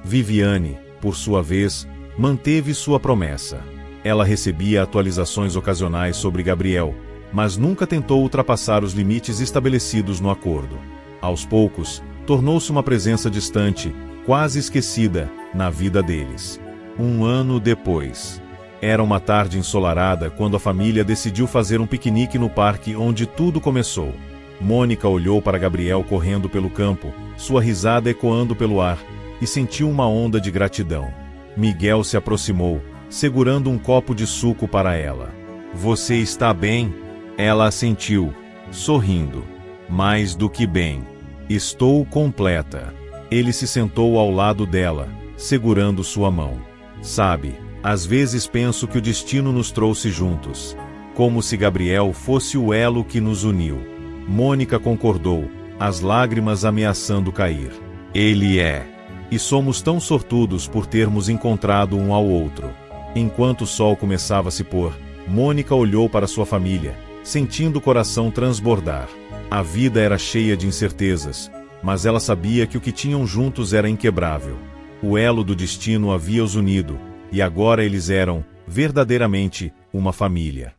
Viviane, por sua vez, manteve sua promessa. Ela recebia atualizações ocasionais sobre Gabriel, mas nunca tentou ultrapassar os limites estabelecidos no acordo. Aos poucos, tornou-se uma presença distante, quase esquecida, na vida deles. Um ano depois. Era uma tarde ensolarada quando a família decidiu fazer um piquenique no parque onde tudo começou. Mônica olhou para Gabriel correndo pelo campo, sua risada ecoando pelo ar, e sentiu uma onda de gratidão. Miguel se aproximou, segurando um copo de suco para ela. Você está bem? Ela assentiu, sorrindo. Mais do que bem. Estou completa. Ele se sentou ao lado dela, segurando sua mão. Sabe, às vezes penso que o destino nos trouxe juntos. Como se Gabriel fosse o elo que nos uniu. Mônica concordou, as lágrimas ameaçando cair. Ele é. E somos tão sortudos por termos encontrado um ao outro. Enquanto o sol começava a se pôr, Mônica olhou para sua família, sentindo o coração transbordar. A vida era cheia de incertezas, mas ela sabia que o que tinham juntos era inquebrável. O elo do destino havia os unido, e agora eles eram, verdadeiramente, uma família.